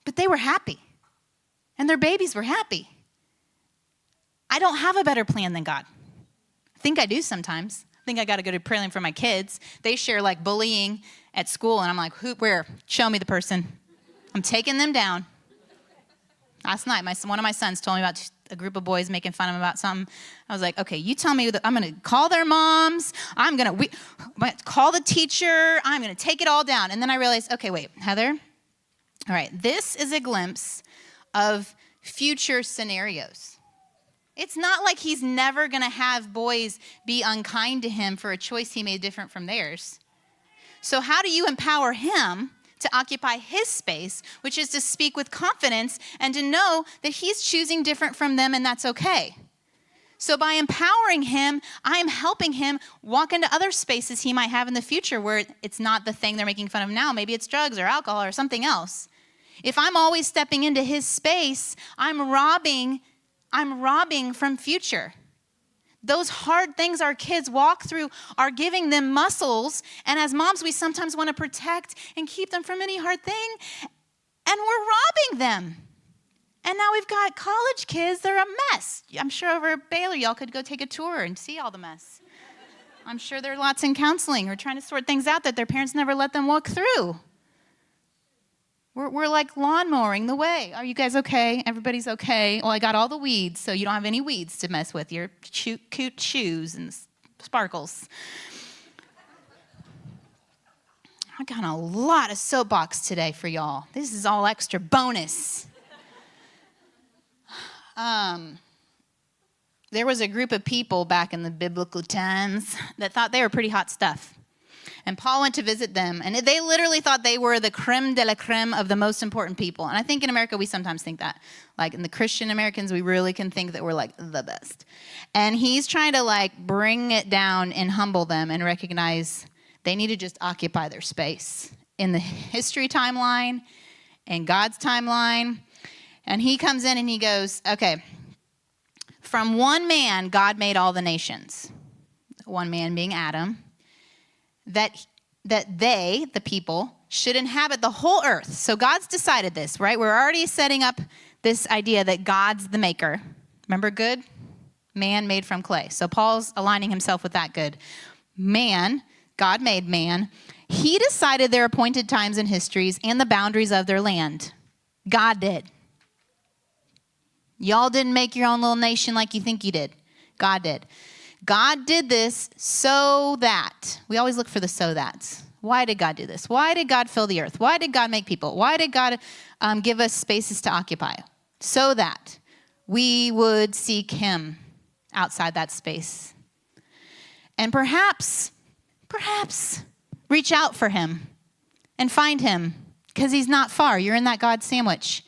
But they were happy. And their babies were happy. I don't have a better plan than God. I think I do sometimes. I think I got a good prayer plan for my kids. They share like bullying at school, and I'm like, where? Show me the person. I'm taking them down. Last night, one of my sons told me about a group of boys making fun of him about something. I was like, okay, you tell me. I'm going to call their moms. I'm going to call the teacher. I'm going to take it all down. And then I realized, okay, wait, Heather. All right, this is a glimpse of future scenarios. It's not like he's never going to have boys be unkind to him for a choice he made different from theirs. So how do you empower him to occupy his space, which is to speak with confidence and to know that he's choosing different from them and that's okay? So by empowering him, I am helping him walk into other spaces he might have in the future where it's not the thing they're making fun of now. Maybe it's drugs or alcohol or something else. If I'm always stepping into his space, I'm robbing from future. Those hard things our kids walk through are giving them muscles. And as moms, we sometimes want to protect and keep them from any hard thing. And we're robbing them. And now we've got college kids. They're a mess. I'm sure over at Baylor, y'all could go take a tour and see all the mess. I'm sure there are lots in counseling or trying to sort things out that their parents never let them walk through. We're like lawn mowing the way. Are you guys okay? Everybody's okay? Well, I got all the weeds, so you don't have any weeds to mess with. Your cute shoes and sparkles. I got a lot of soapbox today for y'all. This is all extra bonus. There was a group of people back in the biblical times that thought they were pretty hot stuff. And Paul went to visit them, and they literally thought they were the creme de la creme of the most important people. And I think in America, we sometimes think that. Like in the Christian Americans, we really can think that we're like the best. And he's trying to like bring it down and humble them and recognize they need to just occupy their space in the history timeline and God's timeline. And he comes in and he goes, okay, from one man, God made all the nations. One man being Adam. That they, the people, should inhabit the whole earth. So God's decided this, right? We're already setting up this idea that God's the maker. Remember good? Man made from clay. So Paul's aligning himself with that good. Man, God made man. He decided their appointed times and histories and the boundaries of their land. God did. Y'all didn't make your own little nation like you think you did. God did. God did this so that. We always look for the so that's. Why did God do this? Why did God fill the earth? Why did God make people? Why did God give us spaces to occupy? So that we would seek him outside that space. And perhaps reach out for him and find him because he's not far. You're in that God sandwich.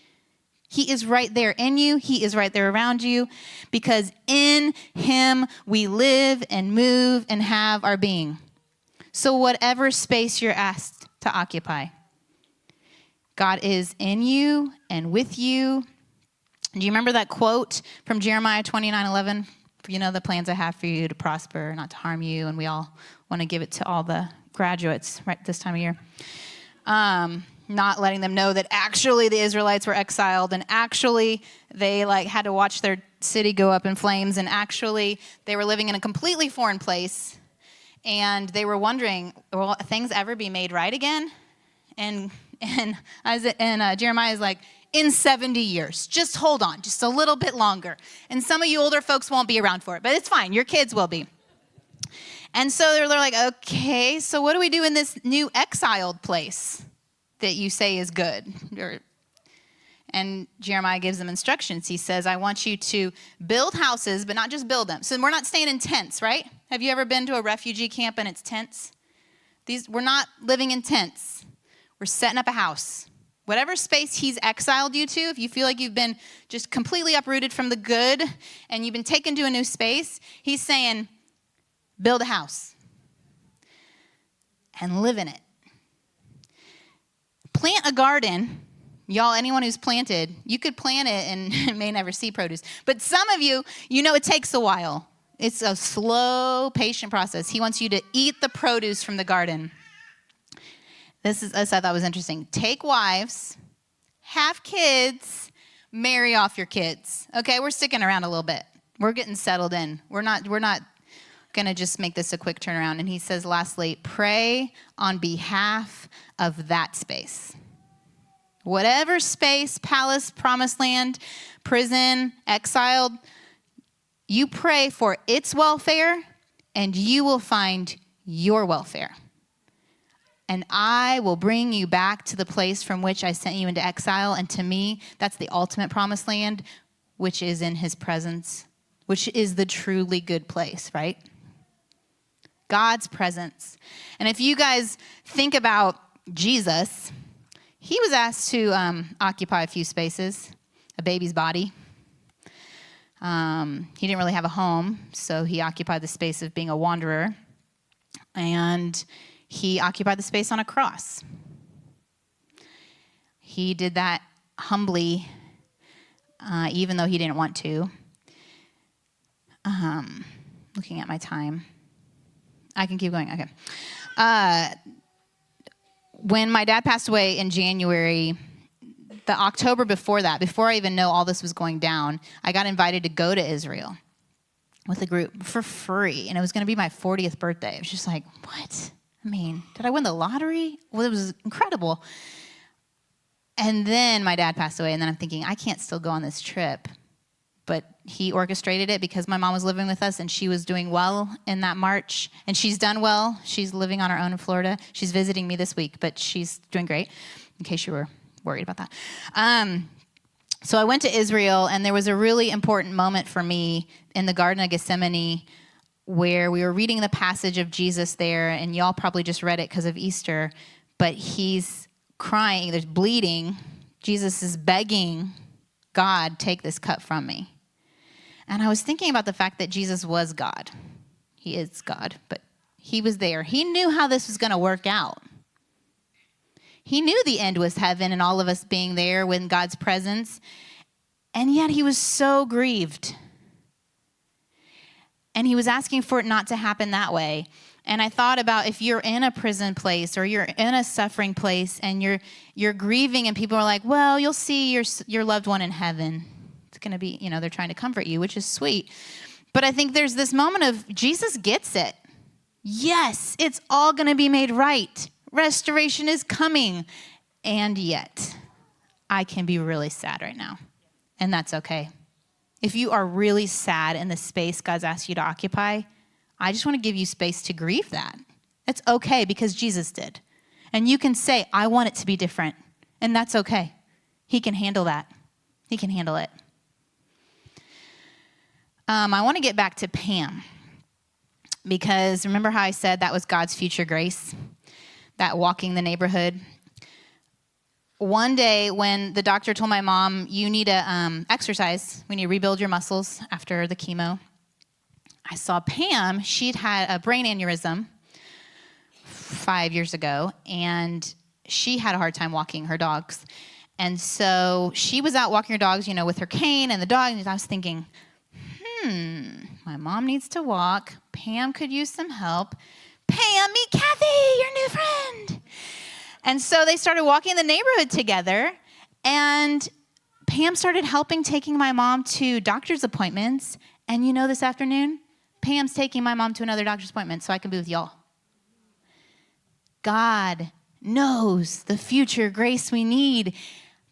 He is right there in you. He is right there around you because in him we live and move and have our being. So whatever space you're asked to occupy, God is in you and with you. Do you remember that quote from Jeremiah 29:11? You know, the plans I have for you to prosper, not to harm you. And we all want to give it to all the graduates right this time of year. Not letting them know that actually the Israelites were exiled and actually they like had to watch their city go up in flames and actually they were living in a completely foreign place and they were wondering, will things ever be made right again? And Jeremiah is like, in 70 years, just hold on, just a little bit longer. And some of you older folks won't be around for it, but it's fine, your kids will be. And so they're like, okay, so what do we do in this new exiled place that you say is good? And Jeremiah gives them instructions. He says, I want you to build houses, but not just build them. So we're not staying in tents, right? Have you ever been to a refugee camp and it's tents? We're not living in tents. We're setting up a house. Whatever space he's exiled you to, if you feel like you've been just completely uprooted from the good and you've been taken to a new space, he's saying, build a house and live in it. Plant a garden. Y'all, anyone who's planted, you could plant it and may never see produce. But some of you, you know it takes a while. It's a slow, patient process. He wants you to eat the produce from the garden. This I thought was interesting. Take wives, have kids, marry off your kids. Okay, we're sticking around a little bit. We're getting settled in. We're not going to just make this a quick turnaround. And he says, lastly, pray on behalf of that space. Whatever space, palace, promised land, prison, exiled, you pray for its welfare and you will find your welfare. And I will bring you back to the place from which I sent you into exile. And to me, that's the ultimate promised land, which is in his presence, which is the truly good place, right? God's presence. And if you guys think about Jesus, he was asked to occupy a few spaces, a baby's body. He didn't really have a home, so he occupied the space of being a wanderer. And he occupied the space on a cross. He did that humbly, even though he didn't want to. Looking at my time. I can keep going. Okay. When my dad passed away in January, the October before that, before I even know all this was going down, I got invited to go to Israel with a group for free. And it was going to be my 40th birthday. It was just like, what? I mean, did I win the lottery? Well, it was incredible. And then my dad passed away, and then I'm thinking, I can't still go on this trip. But he orchestrated it because my mom was living with us, and she was doing well in that March. And she's done well. She's living on her own in Florida. She's visiting me this week, but she's doing great, in case you were worried about that. So I went to Israel, and there was a really important moment for me in the Garden of Gethsemane where we were reading the passage of Jesus there, and y'all probably just read it because of Easter, but he's crying, there's bleeding. Jesus is begging God, take this cup from me. And I was thinking about the fact that Jesus was God. He is God, but he was there. He knew how this was going to work out. He knew the end was heaven and all of us being there with God's presence. And yet he was so grieved. And he was asking for it not to happen that way. And I thought about if you're in a prison place or you're in a suffering place and you're grieving and people are like, well, you'll see your loved one in heaven. It's going to be, they're trying to comfort you, which is sweet. But I think there's this moment of Jesus gets it. Yes, it's all going to be made right. Restoration is coming. And yet, I can be really sad right now. And that's okay. If you are really sad in the space God's asked you to occupy, I just want to give you space to grieve that. It's okay because Jesus did. And you can say, I want it to be different. And that's okay. He can handle that. He can handle it. I want to get back to Pam. Because remember how I said that was God's future grace? That walking the neighborhood? One day when the doctor told my mom, you need to exercise, we need to rebuild your muscles after the chemo, I saw Pam. She'd had a brain aneurysm 5 years ago, and she had a hard time walking her dogs. And so she was out walking her dogs, with her cane and the dog, and I was thinking, my mom needs to walk. Pam could use some help. Pam, meet Kathy, your new friend. And so they started walking in the neighborhood together, and Pam started helping taking my mom to doctor's appointments. And this afternoon, Pam's taking my mom to another doctor's appointment so I can be with y'all. God knows the future grace we need.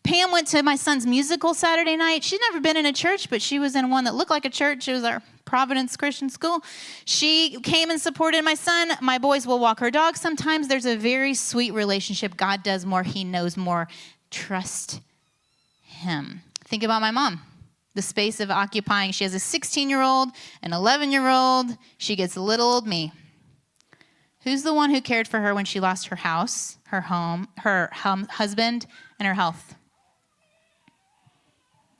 Pam went to my son's musical Saturday night. She'd never been in a church, but she was in one that looked like a church. It was our Providence Christian School. She came and supported my son. My boys will walk her dog sometimes. There's a very sweet relationship. God does more. He knows more. Trust him. Think about my mom. The space of occupying. She has a 16-year-old, an 11-year-old. She gets little old me. Who's the one who cared for her when she lost her house, her home, her husband, and her health?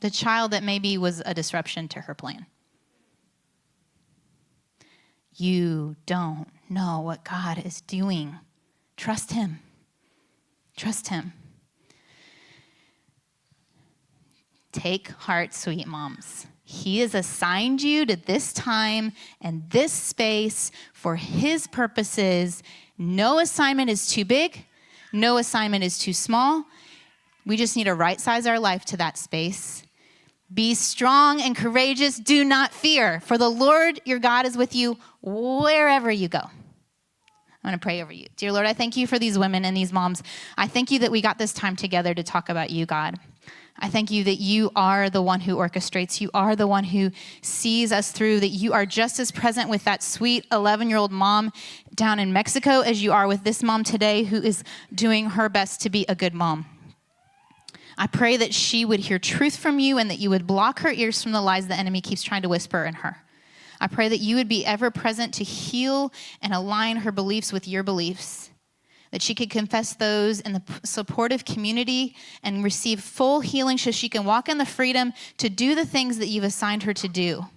The child that maybe was a disruption to her plan. You don't know what God is doing. Trust him. Trust him. Take heart, sweet moms. He has assigned you to this time and this space for his purposes. No assignment is too big. No assignment is too small. We just need to right-size our life to that space. Be strong and courageous. Do not fear, for the Lord your God is with you wherever you go. I'm going to pray over you. Dear Lord, I thank you for these women and these moms. I thank you that we got this time together to talk about you, God. I thank you that you are the one who orchestrates. You are the one who sees us through, that you are just as present with that sweet 11-year-old mom down in Mexico as you are with this mom today who is doing her best to be a good mom. I pray that she would hear truth from you and that you would block her ears from the lies the enemy keeps trying to whisper in her. I pray that you would be ever present to heal and align her beliefs with your beliefs, that she could confess those in the supportive community and receive full healing so she can walk in the freedom to do the things that you've assigned her to do.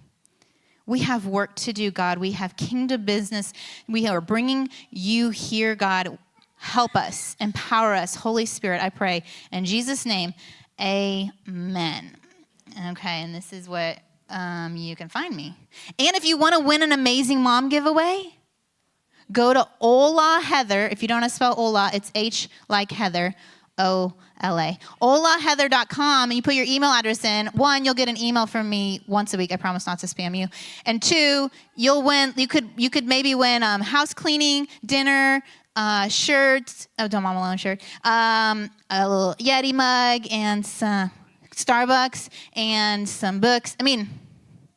We have work to do, God. We have kingdom business. We are bringing you here, God. Help us, empower us. Holy Spirit, I pray. In Jesus' name, amen. Okay, and this is what you can find me. And if you want to win an amazing mom giveaway, go to Ola Heather. If you don't know how to spell Ola, it's H like Heather, O-L-A. OlaHeather.com, and you put your email address in. 1, you'll get an email from me once a week. I promise not to spam you. And 2, you'll win. You could maybe win house cleaning, dinner, shirts. Oh, don't Mom Alone shirt. A little Yeti mug and some Starbucks and some books.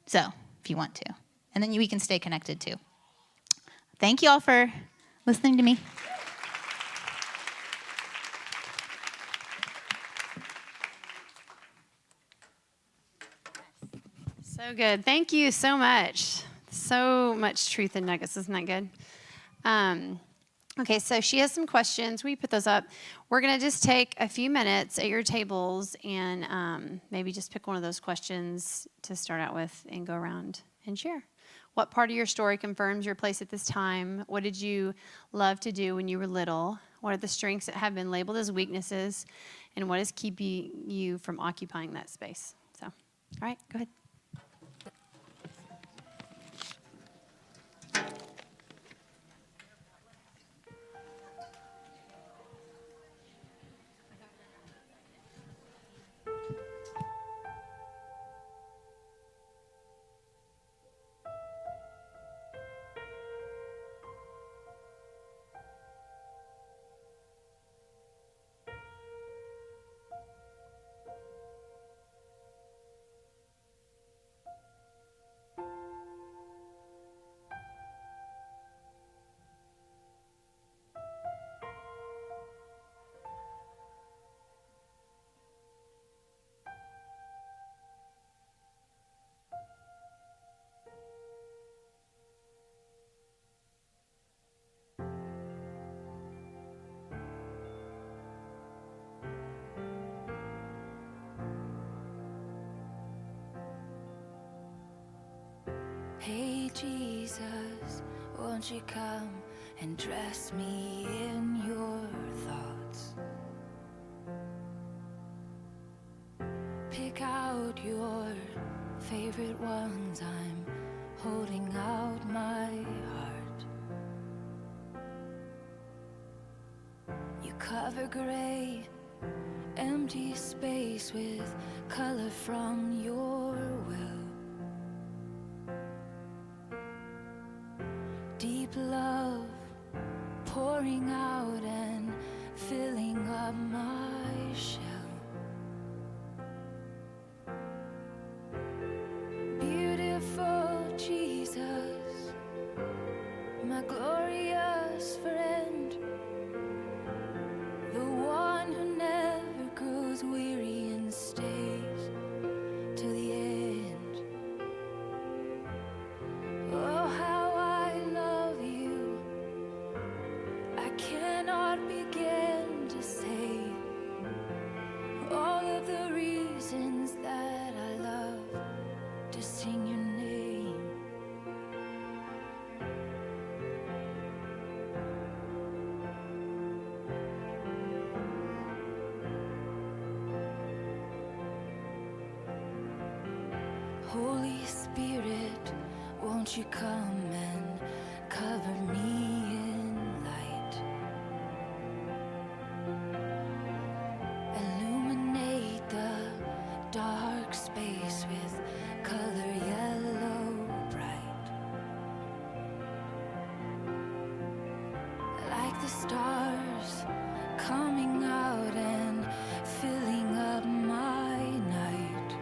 So if you want to, and then we can stay connected too. Thank you all for listening to me. So good. Thank you so much. So much truth in nuggets. Isn't that good? Okay, so she has some questions. We put those up. We're going to just take a few minutes at your tables and maybe just pick one of those questions to start out with and go around and share. What part of your story confirms your place at this time? What did you love to do when you were little? What are the strengths that have been labeled as weaknesses? And what is keeping you from occupying that space? So, all right, go ahead. Hey Jesus, won't you come and dress me in your thoughts? Pick out your favorite ones, I'm holding out my heart. You cover gray, empty space with color from your will. Deep love pouring out and filling up my shell. Beautiful Jesus, my glorious friend, the one who never grows weary and stays to the end. Oh, how I love you, I cannot begin to say all of the reasons that I love to sing your name. Holy Spirit, won't you come and cover me in light? Illuminate the dark space with color yellow bright. Like the stars coming out and filling up my night.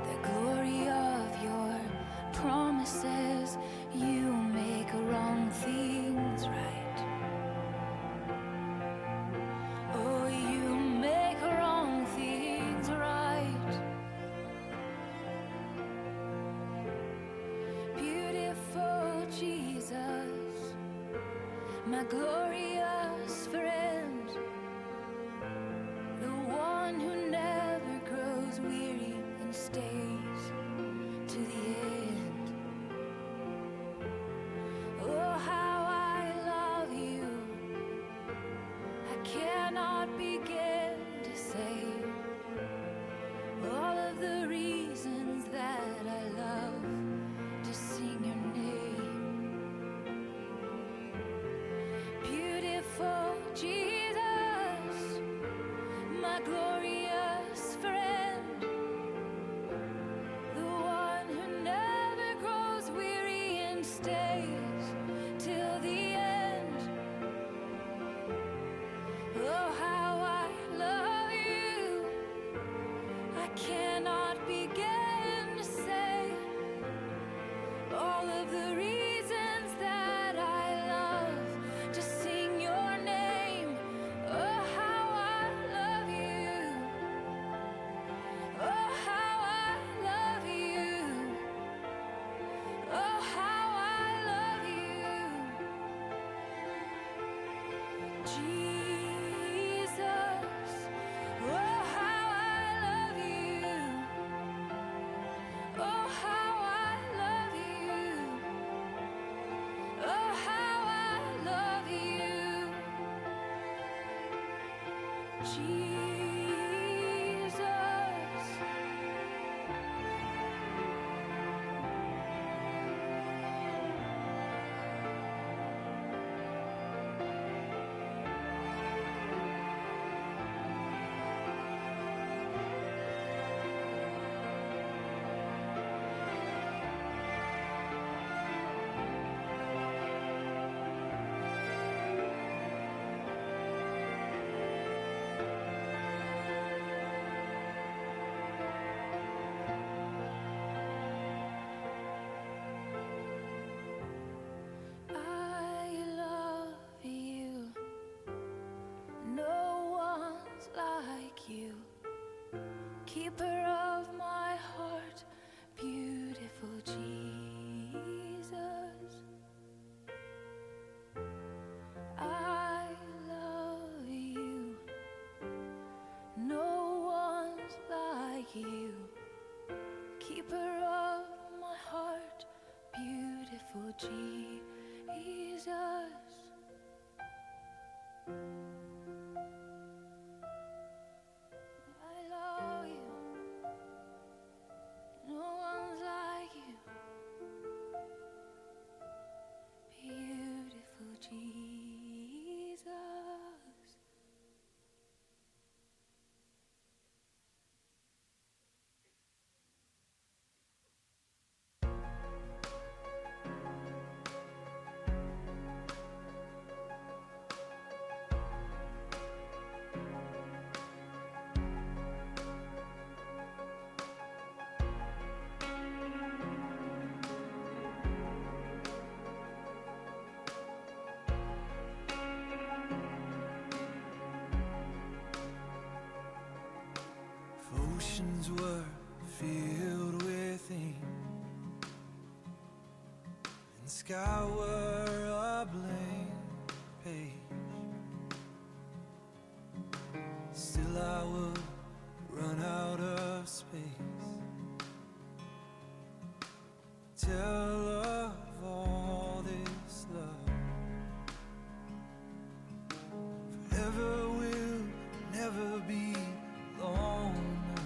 The glory of your promises, you make wrong things right. Oh, you make wrong things right. Beautiful Jesus, my glorious friend, the one who never grows weary and stays to the end. Oh, how I love you, I cannot begin to say all of the reasons that I love to sing your name. Beautiful Jesus, my glorious friend, the one who never grows weary and stays till the end. Oh, how I love you, I can't Jesus. I love you. No one's like you. Keeper of my heart, beautiful Jesus. I love you. No one's like you. Keeper of my heart, beautiful Jesus. I love you. No one's like you. Beautiful Jesus. If oceans were filled with ink and the sky were a blank page, still I would run out of space. Tell of all this love. Forever will never be long enough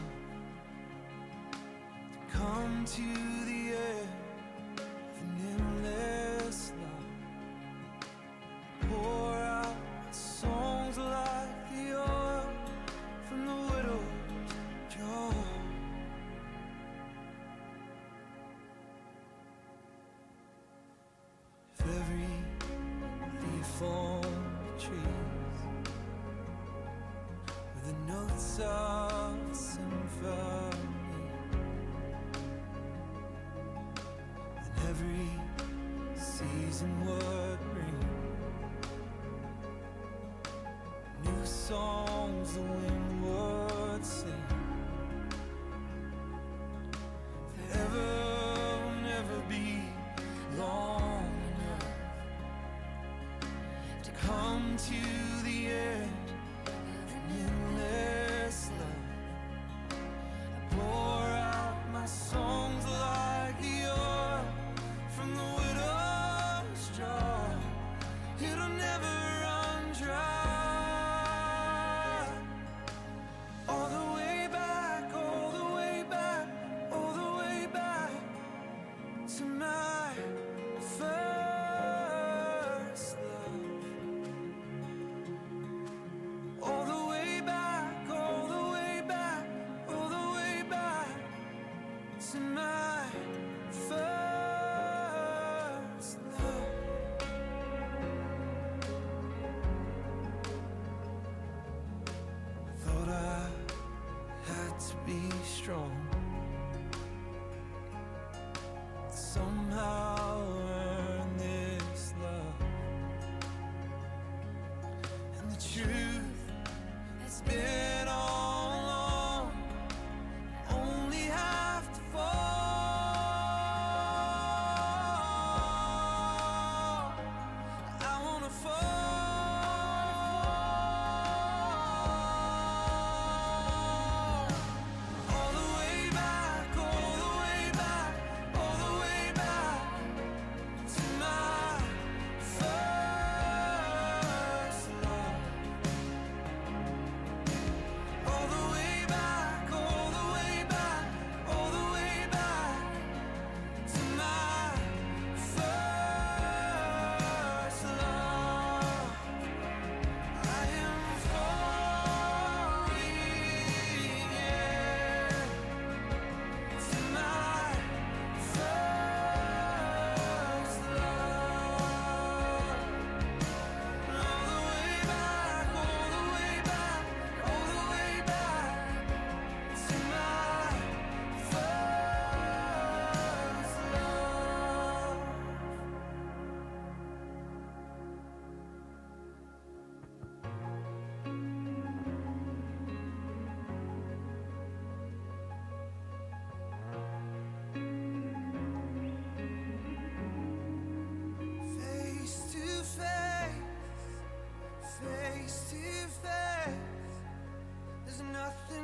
to come to the end of an endless love. Pour out songs like the oil from the widow's jar. If every leaf on the trees with the notes of a symphony, and every season would bring new songs the wind would sing. Forever will never be long enough to come to the end of an endless love. I pour out my songs like the oil from the widow's jar. It'll never run dry. All the way back, all the way back, all the way back to my first love. All the way back, all the way back, all the way back to my first love. I thought I had to be strong, somehow earn this love. And the truth has been all along, I only have to fall. I wanna fall. All the way back, all the way back, all the way back to my first love.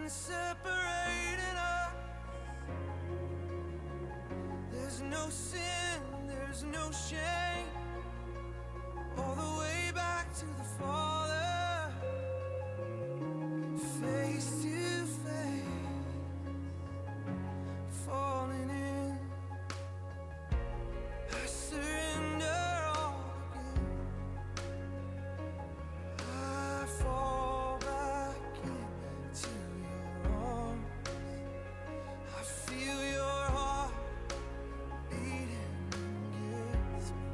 nothing separating us. There's no sin, there's no shame. All the way back to the Father, face to face, falling in. I surrender all again. I fall back into your arms. I feel your heart beating against me.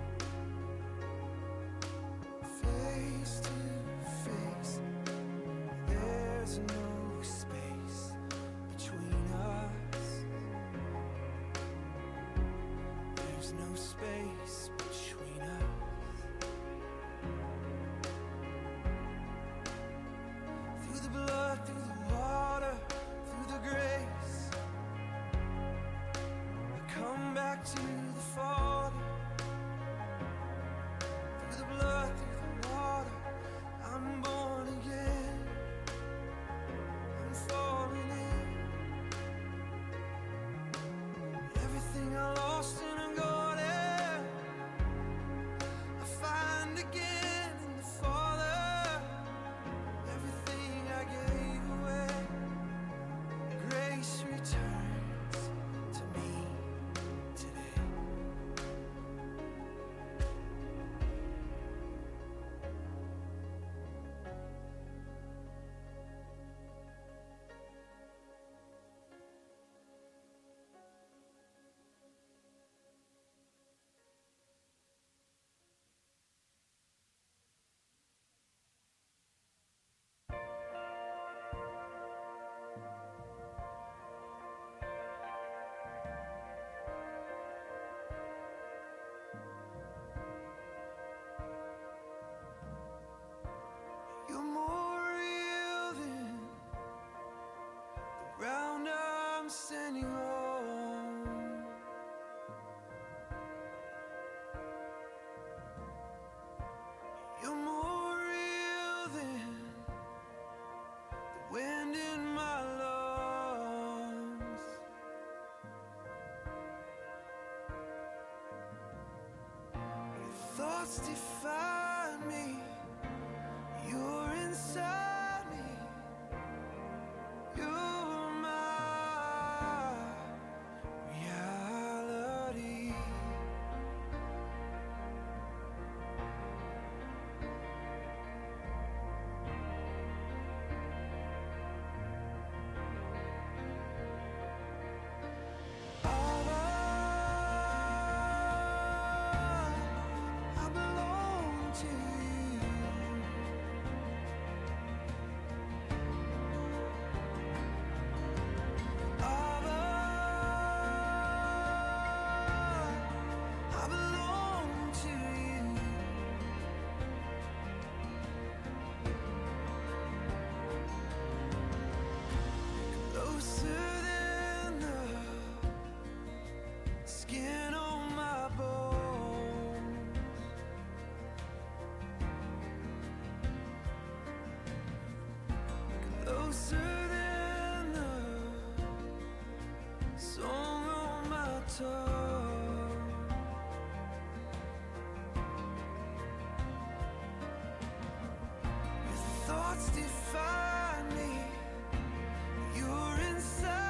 Face to face, there's no space between us. There's no space between us. Through the blood, through the water, through the grace, I come back to the Father. Through the blood, through the water, I'm born again. I'm falling in. Everything I lost in a garden, I find again in the Father. Everything I gave away, grace returns to me today. You're more real than the ground I'm standing on. You're more real than the wind in my lungs. Your thoughts define me. You're inside me. You're my reality. I belong to you. I belong to you. Closer than the skin on my bones. Closer than the song on my tongue. Your thoughts define me. You're inside